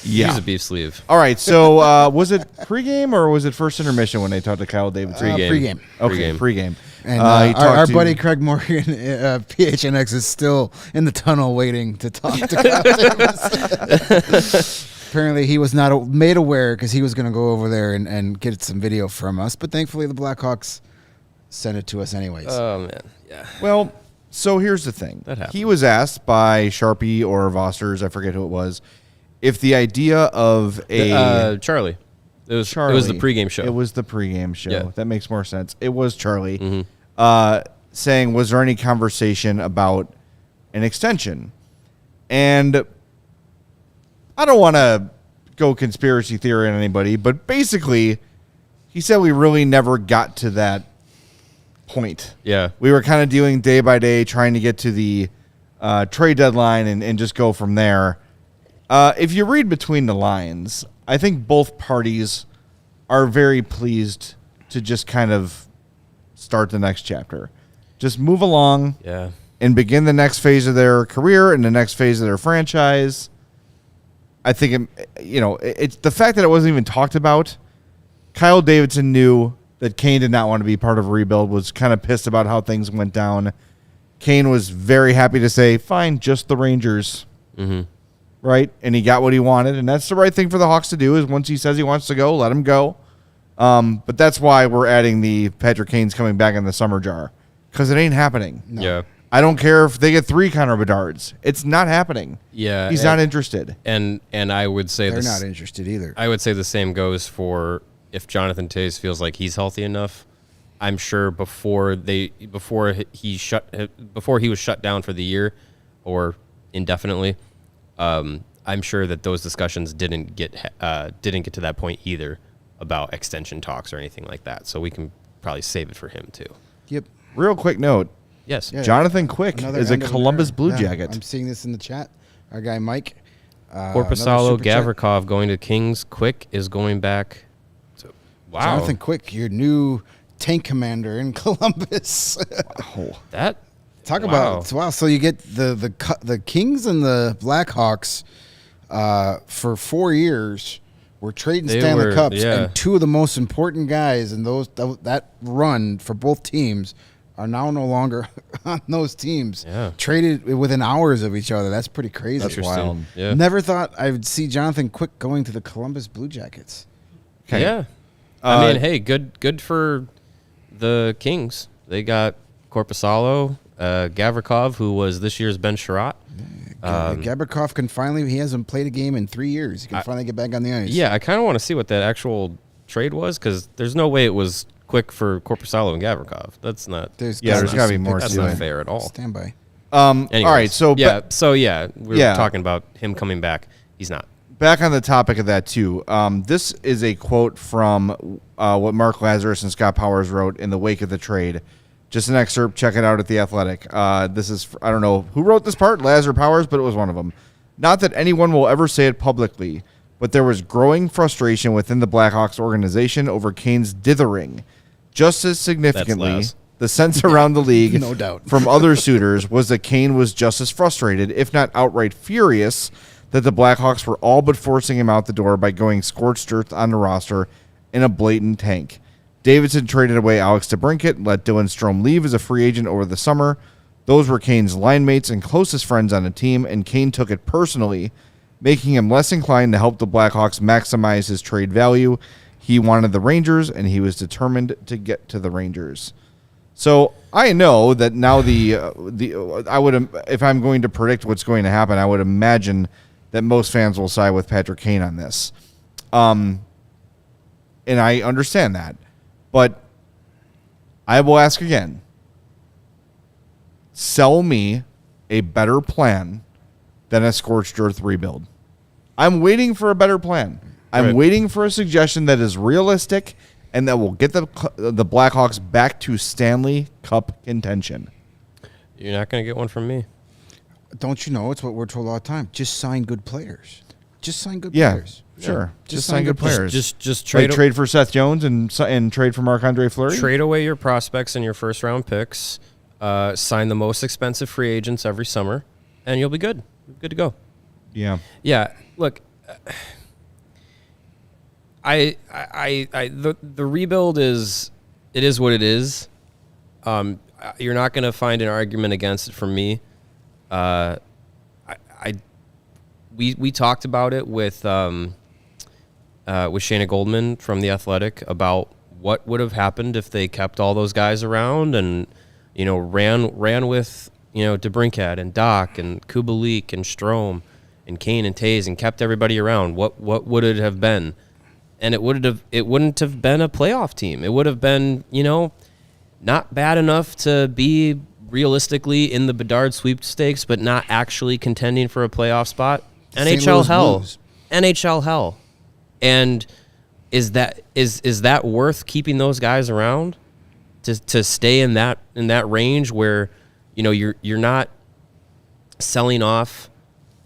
Yeah. Use a beef sleeve. All right, so was it pregame or was it first intermission when they talked to Kyle Davidson? Pregame. Okay, pregame. And He talked our to- buddy Craig Morgan, PHNX, is still in the tunnel waiting to talk to Kyle Davidson. Apparently, he was not made aware because he was going to go over there and get some video from us. But thankfully, the Blackhawks sent it to us anyways. Oh, man. Yeah. Well, so here's the thing. That happened. He was asked by Sharpie or Vosters, I forget who it was, if the idea of Charlie. It was Charlie. It was the pregame show. It was the pregame show. Yeah. That makes more sense. It was Charlie Mm-hmm. saying, was there any conversation about an extension? And I don't want to go conspiracy theory on anybody, but basically he said we really never got to that point. Yeah. We were kind of doing day by day, trying to get to the trade deadline and just go from there. If you read between the lines, I think both parties are very pleased to just kind of start the next chapter. Just move along Yeah. and begin the next phase of their career and the next phase of their franchise. I think, it's the fact that it wasn't even talked about. Kyle Davidson knew that Kane did not want to be part of a rebuild, was kind of pissed about how things went down. Kane was very happy to say, fine, just the Rangers. Mm-hmm. Right? And he got what he wanted, and that's the right thing for the Hawks to do, is once he says he wants to go, let him go. But that's why we're adding the Patrick Kane's coming back in the summer jar, because it ain't happening. No. Yeah. I don't care if they get 3 Connor Bedards. It's not happening. Yeah. He's not interested. And I would say They're not interested either. I would say the same goes for if Jonathan Toews feels like he's healthy enough. I'm sure before he was shut down for the year or indefinitely, I'm sure that those discussions didn't get to that point either about extension talks or anything like that. So we can probably save it for him too. Yep. Real quick note. Yes. Yeah. Jonathan Quick Another is a end of an Columbus era. Blue Yeah, Jacket. I'm seeing this in the chat. Our guy Mike. Korpisalo, another super chat. Gavrikov going to Kings. Quick is going back. Wow. Jonathan Quick, your new tank commander in Columbus. That Talk Wow. about So you get the Kings and the Blackhawks for 4 years. We're trading They Stanley were- Cups, yeah. and 2 of the most important guys in that run for both teams are now no longer on those teams. Yeah. Traded within hours of each other. That's pretty crazy. That's wild. Yeah. Never thought I would see Jonathan Quick going to the Columbus Blue Jackets. Okay. Yeah. I mean, hey, good for the Kings. They got Korpisalo, Gavrikov, who was this year's Ben Sherratt. Gavrikov he hasn't played a game in 3 years. He can finally get back on the ice. Yeah, I kind of want to see what that actual trade was because there's no way it was quick for Korpisalo and Gavrikov. That's not. There's there's gotta be more That's to not it. fair at all. Stand by. Anyways, all right, so yeah, we're Yeah. talking about him coming back. He's not. back on the topic of that too. This is a quote from what Mark Lazarus and Scott Powers wrote in the wake of the trade. Just an excerpt. Check it out at The Athletic. This is, I don't know who wrote this part, Laz or Powers, but it was one of them. Not that anyone will ever say it publicly, but there was growing frustration within the Blackhawks organization over Kane's dithering. Just as significantly, Laz. the sense around the league No doubt. from other suitors was that Kane was just as frustrated, if not outright furious, that the Blackhawks were all but forcing him out the door by going scorched earth on the roster in a blatant tank. Davidson traded away Alex DeBrincat, let Dylan Strome leave as a free agent over the summer. Those were Kane's line mates and closest friends on the team, and Kane took it personally, making him less inclined to help the Blackhawks maximize his trade value. He wanted the Rangers, and he was determined to get to the Rangers. So I know that now I would, if I'm going to predict what's going to happen, I would imagine that most fans will side with Patrick Kane on this. And I understand that. But I will ask again. Sell me a better plan than a scorched earth rebuild. I'm waiting for a better plan. I'm waiting for a suggestion that is realistic and that will get the Blackhawks back to Stanley Cup contention. You're not going to get one from me. Don't you know? It's what we're told all the time. Just sign good players. Just sign good players. Sure. Just sign good players. Just trade, trade for Seth Jones and trade for Marc-Andre Fleury. Trade away your prospects and your first-round picks. Sign the most expensive free agents every summer, and you'll be good. Good to go. Yeah. Yeah. Look, the rebuild is what it is. You're not going to find an argument against it from me. We talked about it with Shayna Goldman from The Athletic about what would have happened if they kept all those guys around and ran with DeBrincat and Doc and Kubalik and Strome and Kane and Taves and kept everybody around. What would it have been? And it wouldn't have been a playoff team. It would have been not bad enough to be realistically in the Bedard sweepstakes, but not actually contending for a playoff spot. NHL hell. And is that worth keeping those guys around to stay in that range where you're not selling off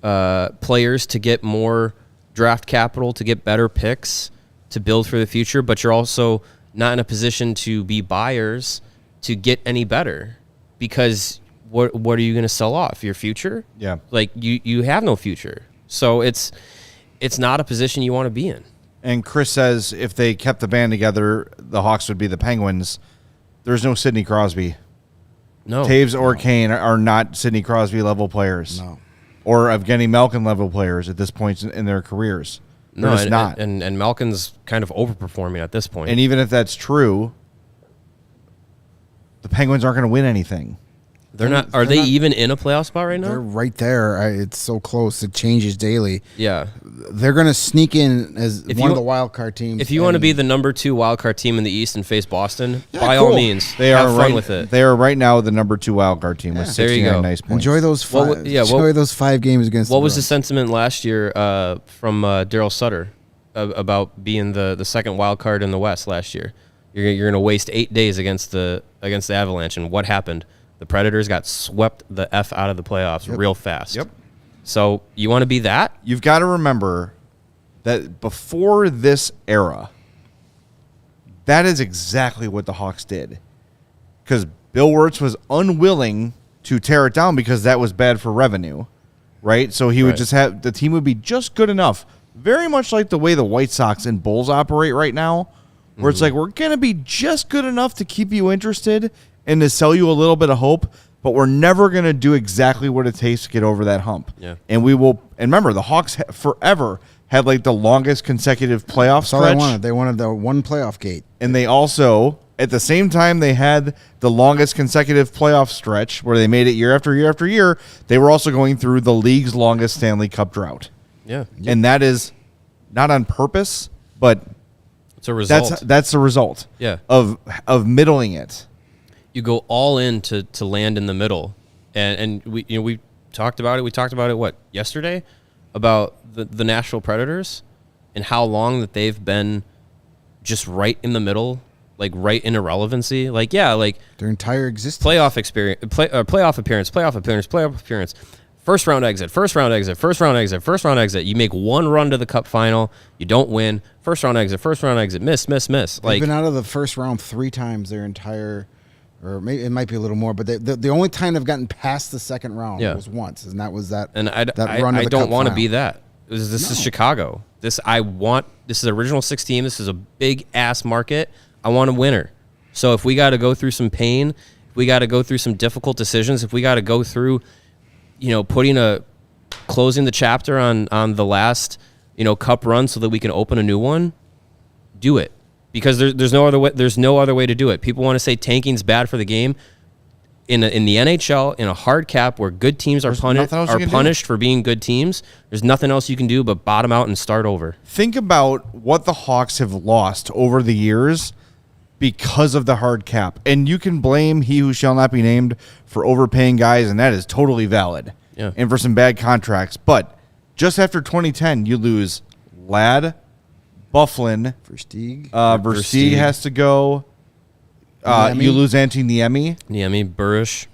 players to get more draft capital, to get better picks, to build for the future, but you're also not in a position to be buyers to get any better, because what are you going to sell off? Your future? Yeah. Like you have no future. So it's not a position you want to be in. And Chris says if they kept the band together, the Hawks would be the Penguins. There's no Sidney Crosby. No. Taves or Kane are not Sidney Crosby level players. No. Or Evgeny Malkin level players at this point in their careers. They're just not. And Malkin's kind of overperforming at this point. And even if that's true, the Penguins aren't going to win anything. They're not. Are they even in a playoff spot right now? They're right there. It's so close. It changes daily. Yeah. They're going to sneak in as one of the wild card teams. If you want to be the number 2 wild card team in the East and face Boston, Yeah, all cool. means, They have are fun with it. They are right now the number 2 wild card team with There you 69 go. nice points. Enjoy those five. Enjoy those 5 games against. What the was the Bruins. sentiment last year from Daryl Sutter about being the second wild card in the West last year? You're going to waste 8 days against the Avalanche, and what happened? The Predators got swept the F out of the playoffs real fast. Yep. So you want to be that? You've got to remember that before this era, that is exactly what the Hawks did. Because Bill Wirtz was unwilling to tear it down because that was bad for revenue, right? So he would just have, the team would be just good enough, very much like the way the White Sox and Bulls operate right now, where it's like, we're going to be just good enough to keep you interested and to sell you a little bit of hope, but we're never going to do exactly what it takes to get over that hump. Yeah. And we will, and remember, the Hawks forever had like the longest consecutive playoff That's all stretch. they wanted. They wanted the one playoff gate. And they also, at the same time they had the longest consecutive playoff stretch where they made it year after year after year, they were also going through the league's longest Stanley Cup drought. Yeah. And that is not on purpose, but It's a result. that's the result of middling it. You go all in to land in the middle, and we talked about it. We talked about it yesterday about the Nashville Predators and how long that they've been just right in the middle, like right in irrelevancy. Like Their entire existence. playoff experience, playoff appearance. First round exit. You make one run to the Cup final, you don't win. First round exit. Miss. They've been out of the first round 3 times their entire. Or maybe it might be a little more, but the only time they've gotten past the second round was once, and that was that. And I run to the don't Cup want to final. be that. This is Chicago. This is original 6 team. This is a big ass market. I want a winner. So if we got to go through some pain, if we got to go through some difficult decisions, if we got to go through, closing the chapter on the last, Cup run so that we can open a new one, do it. Because there's no other way. There's no other way to do it. People want to say tanking's bad for the game. In the NHL, in a hard cap where good teams are punished for being good teams, there's nothing else you can do but bottom out and start over. Think about what the Hawks have lost over the years because of the hard cap. And you can blame he who shall not be named for overpaying guys, and that is totally valid. Yeah. And for some bad contracts. But Just after 2010, you lose Ladd, Bufflin, Versteeg. Versteeg has to go. You lose Antti Niemi. Niemi, Burish.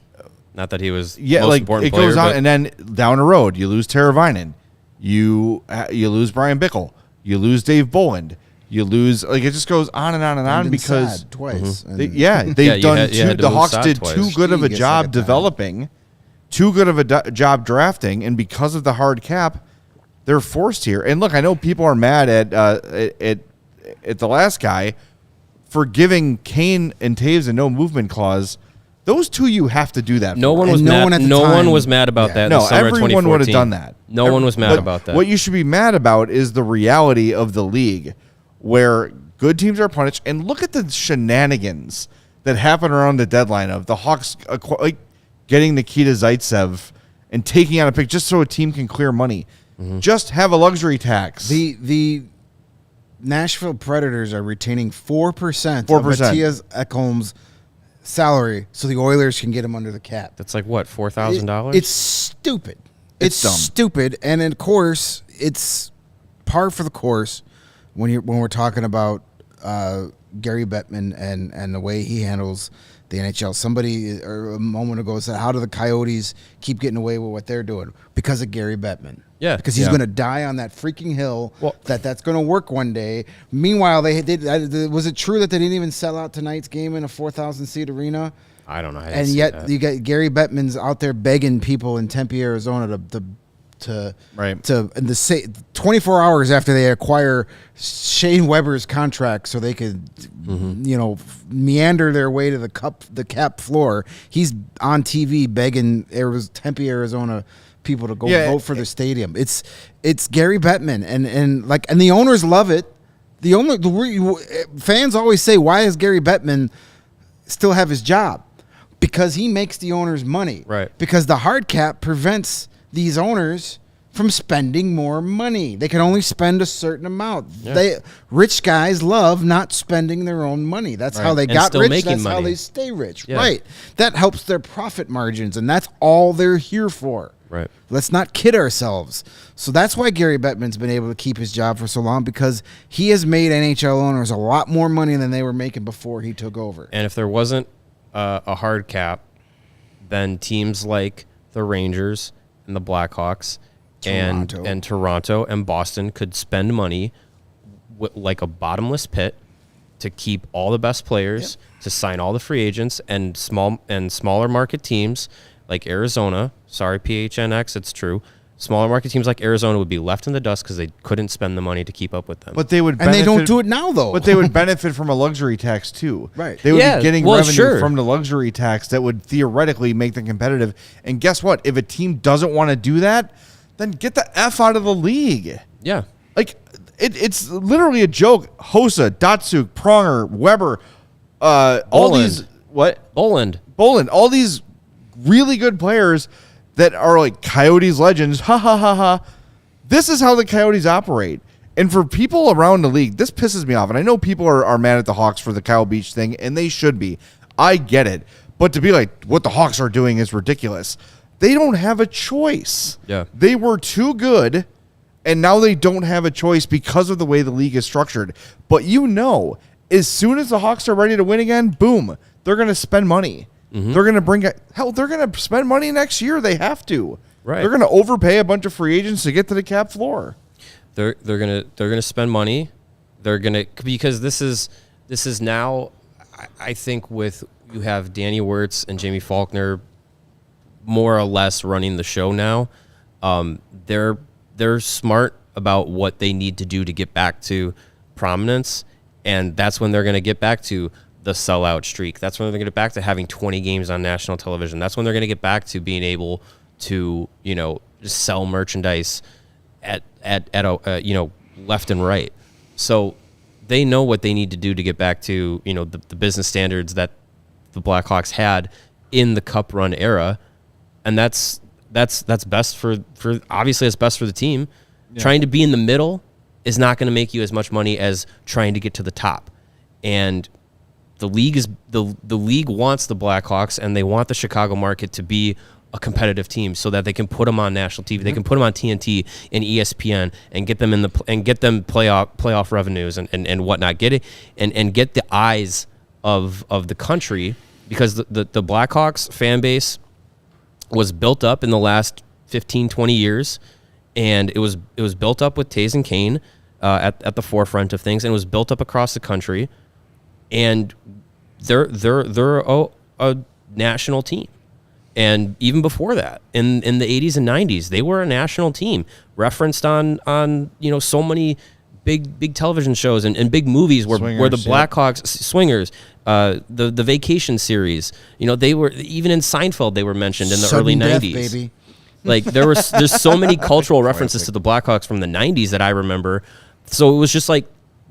Not that he was Yeah, most like important it player, goes on, but and then down the road, you lose Teravainen. You lose Brian Bickle. You lose Dave Bolland. You lose, like, it just goes on and on and on because Sad twice. they've Yeah, done you had to the move Hawks Saad did twice. too good of a Gets job like a time. developing, too good of a job drafting, and because of the hard cap, they're forced here. And look, I know people are mad at the last guy for giving Kane and Taves a no movement clause. Those two you have to do that. no for. one was And no mad. one at the No time- one was mad about Yeah. that. In No, the summer of everyone would have 2014. done that. No one was mad But about that. What you should be mad about is the reality of the league, where good teams are punished. And look at the shenanigans that happen around the deadline of the Hawks like getting Nikita Zaitsev and taking out a pick just so a team can clear money. Just have a luxury tax. The Nashville Predators are retaining 4% 4%. of Matthias Ekholm's salary so the Oilers can get him under the cap. That's like what, $4,000? It's stupid. It's dumb. Stupid, and of course, it's par for the course when we're talking about Gary Bettman and the way he handles the NHL. Somebody a moment ago said, "How do the Coyotes keep getting away with what they're doing?" Because of Gary Bettman. Yeah. because he's Yeah. going to die on that freaking hill. Well- That's going to work one day. Meanwhile, they did. Was it true that they didn't even sell out tonight's game in a 4,000 seat arena? I don't know. I didn't And see yet that. you got Gary Bettman's out there begging people in Tempe, Arizona to Right. 24 hours after they acquire Shane Weber's contract so they could meander their way to the cap floor. He's on TV begging Tempe, Arizona people to go vote for the stadium. It's Gary Bettman and the owners love it. Fans always say, why does Gary Bettman still have his job? Because he makes the owners money. Right. Because the hard cap prevents these owners from spending more money. They can only spend a certain amount. Yeah. Rich guys love not spending their own money. That's how they And got still rich. making That's how money. they stay rich. Yeah. Right. That helps their profit margins, and that's all they're here for. Right. Let's not kid ourselves. So that's why Gary Bettman's been able to keep his job for so long, because he has made NHL owners a lot more money than they were making before he took over. And if there wasn't a hard cap, then teams like the Rangers and the Blackhawks and Toronto and Boston could spend money like a bottomless pit to keep all the best players, to sign all the free agents, and smaller market teams like Arizona. Sorry, PHNX, it's true. Smaller market teams like Arizona would be left in the dust because they couldn't spend the money to keep up with them. But they would, And they don't do it now, though. But they would benefit from a luxury tax too. Right. They would Yeah, be getting well, revenue sure. from the luxury tax that would theoretically make them competitive. And guess what? If a team doesn't want to do that, then get the F out of the league. Yeah. Like it's literally a joke. Hossa, Datsuk, Pronger, Weber, all Bolland. these Bolland. all these really good players that are like Coyotes legends. Ha ha ha ha. This is how the Coyotes operate. And for people around the league, this pisses me off. And I know people are mad at the Hawks for the Kyle Beach thing, and they should be. I get it. But to be like, what the Hawks are doing is ridiculous. They don't have a choice. Yeah. They were too good, and now they don't have a choice because of the way the league is structured. But as soon as the Hawks are ready to win again, boom, they're going to spend money. They're going to they're going to spend money next year. They have to. Right. They're going to overpay a bunch of free agents to get to the cap floor. They're gonna spend money. They're gonna, because this is now, I think, with you have Danny Wirtz and Jamie Faulkner more or less running the show now. They're smart about what they need to do to get back to prominence, and that's when they're gonna get back to the sellout streak. That's when they're gonna get back to having 20 games on national television. That's when they're gonna get back to being able to just sell merchandise at left and right. So they know what they need to do to get back to the business standards that the Blackhawks had in the Cup run era, and that's best for obviously it's best for the team. Yeah. Trying to be in the middle is not going to make you as much money as trying to get to the top, and the league wants the Blackhawks, and they want the Chicago market to be a competitive team so that they can put them on national TV. They can put them on TNT and ESPN and get them playoff revenues and whatnot. Get it and get the eyes of the country, because the Blackhawks fan base was built up in the last 15, 20 years, and it was built up with Taze and Kane at the forefront of things, and it was built up across the country, and they're a national team. And even before that, in the 80s and 90s, they were a national team, referenced on so many big television shows and big movies where the Blackhawks, Swingers, the Vacation series, they were, even in Seinfeld, they were mentioned in the early 90s. Baby. Like there's so many cultural references to the Blackhawks from the 90s that I remember. So it was just like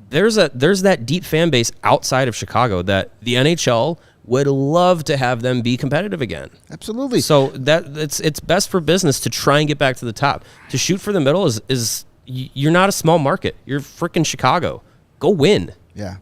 there's that deep fan base outside of Chicago that the NHL would love to have them be competitive again. Absolutely. So that it's best for business to try and get back to the top. To shoot for the middle is you're not a small market. You're freaking Chicago. Go win. Yeah.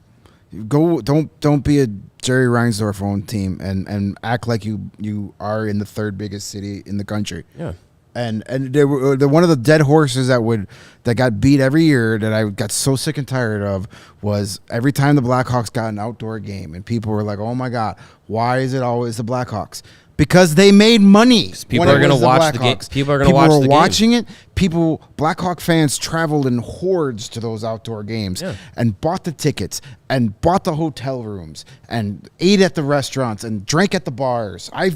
Don't be a Jerry Reinsdorf owned team and act like you are in the third biggest city in the country. Yeah. And they were one of the dead horses that got beat every year that I got so sick and tired of was every time the Blackhawks got an outdoor game and people were like, "Oh my God, why is it always the Blackhawks?" Because they made money. People are going to watch the game. People are going to watch the game. People were watching it. Blackhawk fans traveled in hordes to those outdoor games and bought the tickets and bought the hotel rooms and ate at the restaurants and drank at the bars. I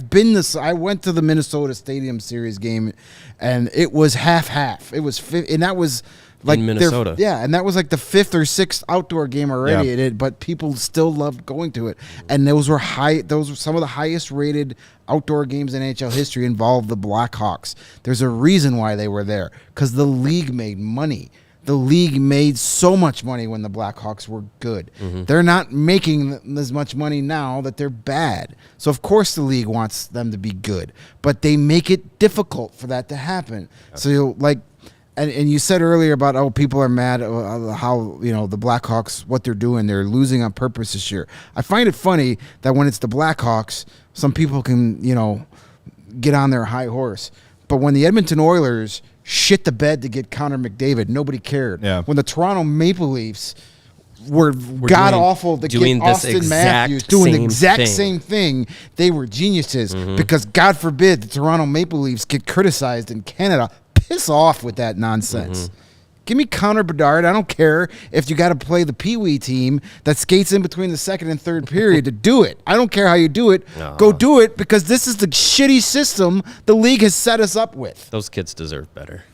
went to the Minnesota Stadium Series game, and it was half. It was and that was like in Minnesota. And that was like the 5th or 6th outdoor game already, but people still loved going to it. And those were some of the highest rated outdoor games in NHL history involved the Blackhawks. There's a reason why they were there, because the league made money. The league made so much money when the Blackhawks were good. Mm-hmm. They're not making as much money now that they're bad. So, of course, the league wants them to be good. But they make it difficult for that to happen. So, And you said earlier about people are mad at how the Blackhawks, what they're doing, they're losing on purpose this year. I find it funny that when it's the Blackhawks, some people can get on their high horse, but when the Edmonton Oilers shit the bed to get Connor McDavid, nobody cared. Yeah. When the Toronto Maple Leafs were god awful to get Austin Matthews doing the exact same thing, they were geniuses because God forbid the Toronto Maple Leafs get criticized in Canada. Piss off with that nonsense. Give me Connor Bedard. I don't care if you got to play the Pee Wee team that skates in between the second and third period to do it. I don't care how you do it. No. Go do it, because this is the shitty system the league has set us up with. Those kids deserve better.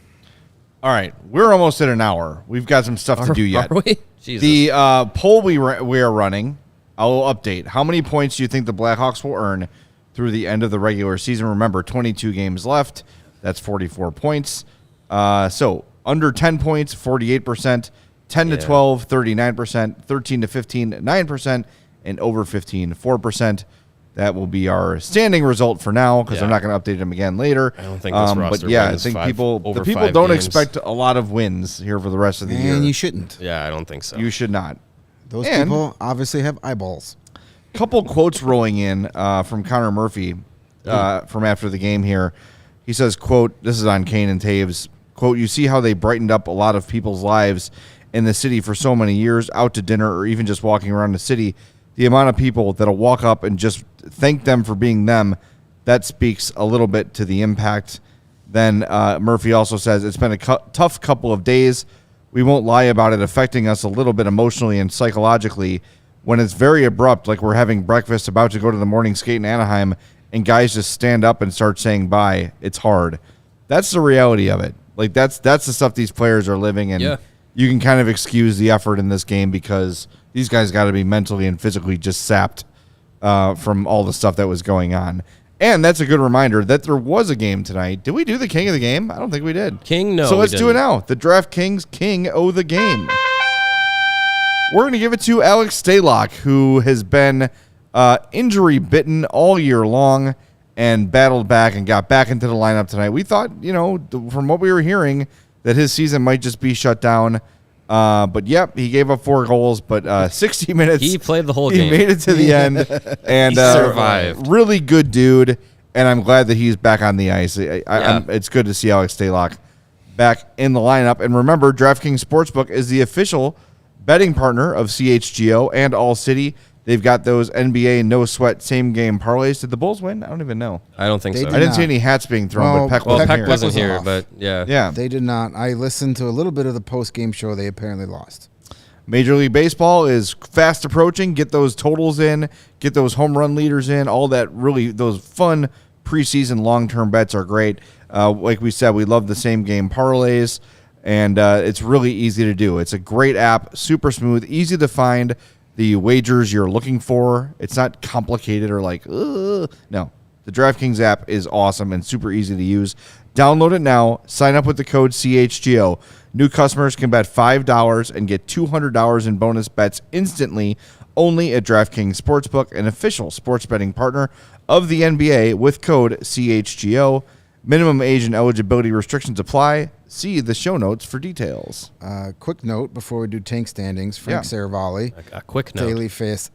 All right, we're almost at an hour. We've got some stuff to do yet. Are we? Jesus. The poll we are running, I will update. How many points do you think the Blackhawks will earn through the end of the regular season? Remember, 22 games left. That's 44 points. So under 10 points, 48%, 10 to 12, 39%, 13 to 15, 9%, and over 15, 4%. That will be our standing result for now, because I'm not going to update them again later. I don't think this roster I think people don't expect a lot of wins here for the rest of the year. And you shouldn't. Yeah, I don't think so. You should not. Those people obviously have eyeballs. Couple quotes rolling in from Connor Murphy from after the game here. He says, quote, this is on Kane and Taves, quote, "You see how they brightened up a lot of people's lives in the city for so many years, out to dinner or even just walking around the city. The amount of people that'll walk up and just thank them for being them, that speaks a little bit to the impact." Then Murphy also says, "It's been a tough couple of days. We won't lie about it affecting us a little bit emotionally and psychologically when it's very abrupt, like we're having breakfast, about to go to the morning skate in Anaheim, and guys just stand up and start saying bye. It's hard." That's the reality of it. Like that's the stuff these players are living, and you can kind of excuse the effort in this game because these guys got to be mentally and physically just sapped from all the stuff that was going on. And that's a good reminder that there was a game tonight. Did we do the king of the game? I don't think we did. King, no. So let's do it now. The DraftKings King of the game. We're going to give it to Alex Stalock, who has been injury bitten all year long and battled back and got back into the lineup tonight. We thought, from what we were hearing, that his season might just be shut down. But he gave up 4 goals, but 60 minutes. He played the whole game. He made it to the end and survived. Really good dude. and I'm glad that he's back on the ice. It's good to see Alex Stalock back in the lineup. And remember, DraftKings Sportsbook is the official betting partner of CHGO and All City. They've got those NBA no-sweat same-game parlays. Did the Bulls win? I don't even know. I don't think so. I didn't see any hats being thrown, but Peck wasn't here. But yeah. They did not. I listened to a little bit of the post-game show. They apparently lost. Major League Baseball is fast approaching. Get those totals in. Get those home run leaders in. All that those fun preseason long-term bets are great. Like we said, we love the same-game parlays, and it's really easy to do. It's a great app, super smooth, easy to find the wagers you're looking for. It's not complicated or like, no. The DraftKings app is awesome and super easy to use. Download it now. Sign up with the code CHGO. New customers can bet $5 and get $200 in bonus bets instantly only at DraftKings Sportsbook, an official sports betting partner of the NBA with code CHGO. Minimum age and eligibility restrictions apply. See the show notes for details. Quick note before we do tank standings. Frank Saravalli. A quick note. Daily face.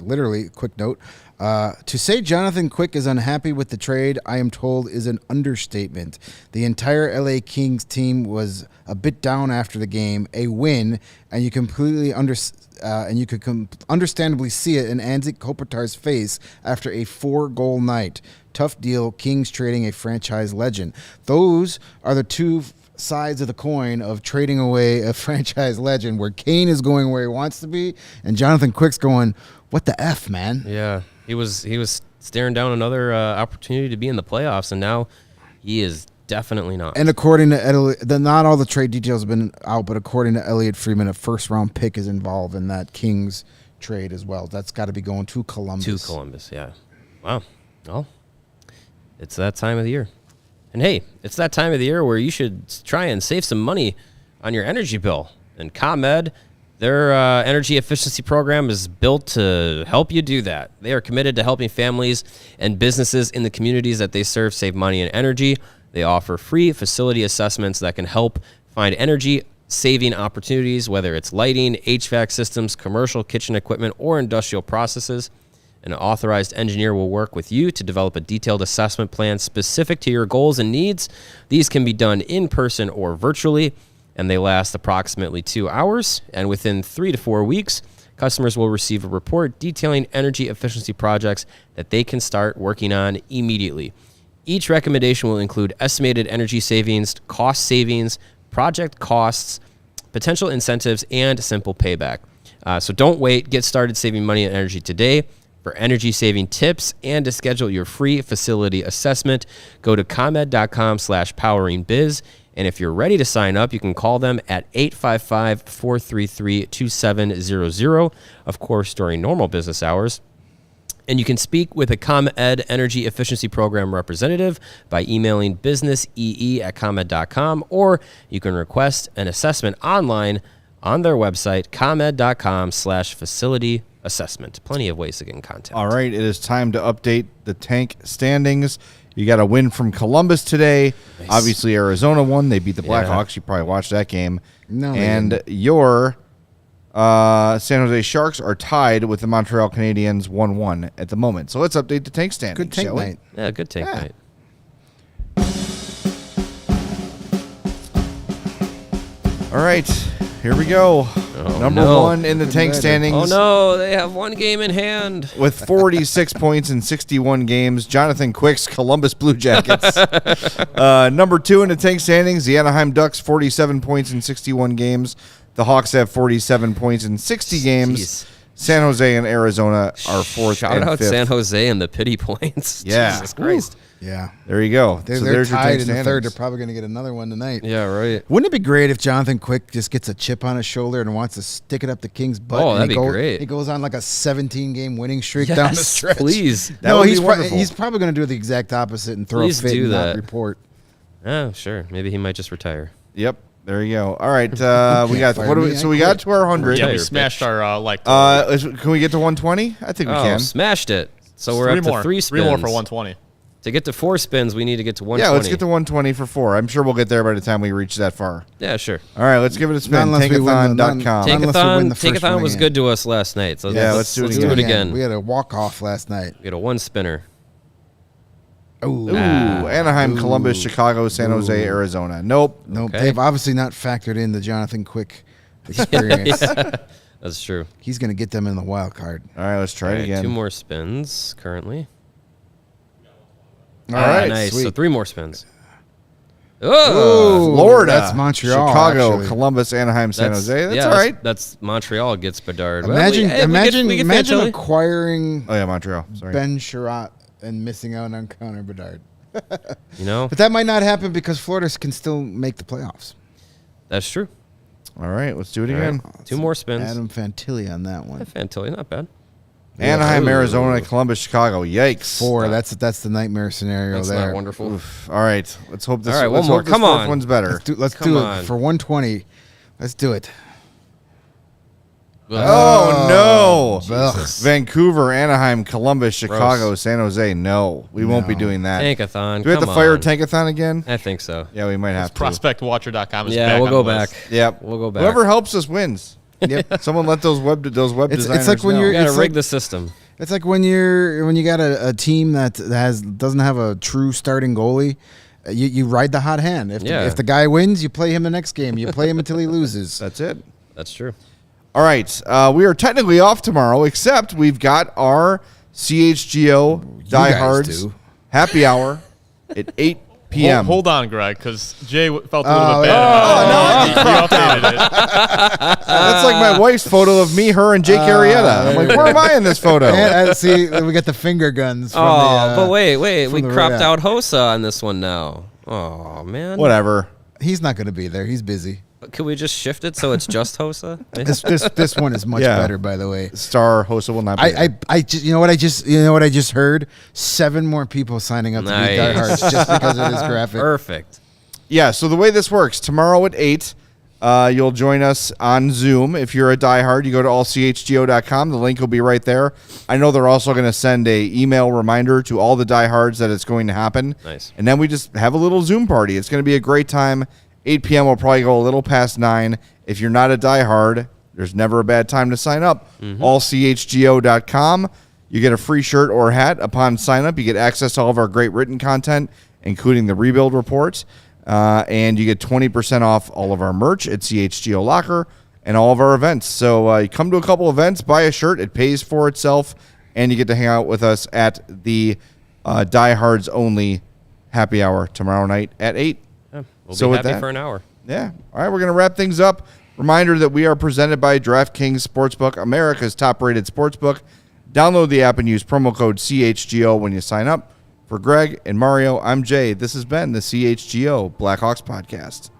Literally, quick note. To say Jonathan Quick is unhappy with the trade, I am told, is an understatement. The entire LA Kings team was a bit down after the game. A win, and you completely understandably see it in Anze Kopitar's face after a 4-goal night. Tough deal. Kings trading a franchise legend. Those are the two sides of the coin of trading away a franchise legend, where Kane is going where he wants to be, and Jonathan Quick's going, what the F, man? Yeah, he was staring down another opportunity to be in the playoffs, and now he is definitely not. And according to not all the trade details have been out, but according to Elliot Friedman, a first-round pick is involved in that Kings trade as well. That's got to be going to Columbus. Yeah. Wow. Well, it's that time of the year. And hey, it's that time of the year where you should try and save some money on your energy bill. And ComEd, their energy efficiency program is built to help you do that. They are committed to helping families and businesses in the communities that they serve save money and energy. They offer free facility assessments that can help find energy saving opportunities, whether it's lighting, HVAC systems, commercial kitchen equipment, or industrial processes. An authorized engineer will work with you to develop a detailed assessment plan specific to your goals and needs. These can be done in person or virtually, and they last approximately 2 hours. And within 3 to 4 weeks, customers will receive a report detailing energy efficiency projects that they can start working on immediately. Each recommendation will include estimated energy savings, cost savings, project costs, potential incentives, and simple payback. So don't wait. Get started saving money and energy today. For energy-saving tips and to schedule your free facility assessment, go to ComEd.com/poweringbiz. And if you're ready to sign up, you can call them at 855-433-2700, of course, during normal business hours. And you can speak with a ComEd Energy Efficiency Program representative by emailing businessee@comed.com, or you can request an assessment online on their website, ComEd.com/facility assessment. Plenty of ways to get in contact. All right, it is time to update the tank standings. You got a win from Columbus today. Nice. Obviously, Arizona won. They beat the Blackhawks. You probably watched that game. No, and your San Jose Sharks are tied with the Montreal Canadiens 1-1 at the moment. So let's update the tank standings. Good tank night. Yeah, good tank night. All right, here we go. Number one in the tank standings. Oh, no, they have one game in hand. With 46 points in 61 games, Jonathan Quick's Columbus Blue Jackets. Number two in the tank standings, the Anaheim Ducks, 47 points in 61 games. The Hawks have 47 points in 60 games. Jeez. San Jose and Arizona are fourth Shout and out fifth. San Jose and the pity points. Yeah. Jesus Christ. Yeah. There you go. They're tied in the third. They're probably going to get another one tonight. Yeah, right. Wouldn't it be great if Jonathan Quick just gets a chip on his shoulder and wants to stick it up the King's butt? Oh, that'd be great. He goes on like a 17-game winning streak down the stretch. Please. He's probably going to do the exact opposite and throw a fit and not report. Oh, sure. Maybe he might just retire. Yep. There you go. All right, we got. So we got to our 100. Yeah, we smashed our can we get to 120? I think we can. Smashed it. So we're up to 3 spins. 3 more for 120. To get to 4 spins, we need to get to 120. Yeah, let's get to 120 for 4. I'm sure we'll get there by the time we reach that far. Yeah, sure. All right, let's give it a spin. Tankathon.com. Tankathon was good to us last night. So let's do it again. We had a walk-off last night. We had a 1 spinner. Ooh. Anaheim, Columbus, Chicago, San Jose, Arizona. Nope. Nope. Okay. They've obviously not factored in the Jonathan Quick experience. That's true. He's going to get them in the wild card. All right, let's try All it right, again. 2 more spins currently. All right, nice. sweet. So 3 more spins. Oh, Ooh, Florida, that's Montreal, Chicago, actually. Columbus, Anaheim, San Jose. That's all right. That's Montreal gets Bedard. Imagine, Well, we get imagine Fantilli. acquiring Oh yeah, Montreal. Sorry. Ben Sherratt and missing out on Connor Bedard. You know, But that might not happen because Florida can still make the playoffs. that's true. All right, let's do it All again. right, 2 more spins. Adam Fantilli on that one. Fantilli, not bad. Anaheim, Ooh. Arizona, Columbus, Chicago. Yikes. 4. That's the nightmare scenario That's there. not wonderful. Oof. All right, let's hope this. All right, one let's more. hope this Come fourth on. one's better. Let's Come do on. it for 120. Let's do it. Oh, no! Ugh. Vancouver, Anaheim, Columbus, Chicago, San Jose. No, we won't be No. doing that. Tankathon. Do we have to come fire on. Tankathon again? I think so. Yeah, we might have to. Prospectwatcher.com is Yeah, back we'll on go the back. list. Yep, We'll go back. Whoever helps us wins. Yep. Someone let those web It's designers like when know. you're- You gotta It's rig like- the system. It's like when you got a team that doesn't have a true starting goalie. You ride the hot hand. If the guy wins, you play him the next game. You play him until he loses. That's it. That's true. All right, we are technically off tomorrow, except we've got our CHGO guys Diehards do. happy hour at 8 p.m. Hold on, Greg, because Jay felt a Oh, little bit bad about it. He updated it. That's like my wife's photo of me, her, and Jake Arrieta. I'm like, where am I in this photo? And, see, we got the finger guns. From But wait, we from the cropped red. out Hossa on this one now. Oh man. Whatever. He's not going to be there. He's busy. Could we just shift it so it's just Hossa? This one is much Yeah. better, by the way. Star Hossa will not be there. I just, you know what I just heard? 7 more people signing up to be Nice. diehards just because of this graphic. Perfect. Yeah, so the way this works, tomorrow at 8, you'll join us on Zoom. If you're a diehard, you go to allchgo.com. The link will be right there. I know they're also going to send a email reminder to all the diehards that it's going to happen. Nice. And then we just have a little Zoom party. It's going to be a great time. 8 p.m. will probably go a little past 9. If you're not a diehard, there's never a bad time to sign up. Allchgo.com. You get a free shirt or hat upon sign up. You get access to all of our great written content, including the rebuild reports. And you get 20% off all of our merch at CHGO Locker and all of our events. So you come to a couple events, buy a shirt. It pays for itself. And you get to hang out with us at the Diehards Only happy hour tomorrow night at 8. Yeah, we'll So be with happy that- for an hour. Yeah. All right, we're going to wrap things up. Reminder that we are presented by DraftKings Sportsbook, America's top-rated sportsbook. Download the app and use promo code CHGO when you sign up. For Greg and Mario, I'm Jay. This has been the CHGO Blackhawks Podcast.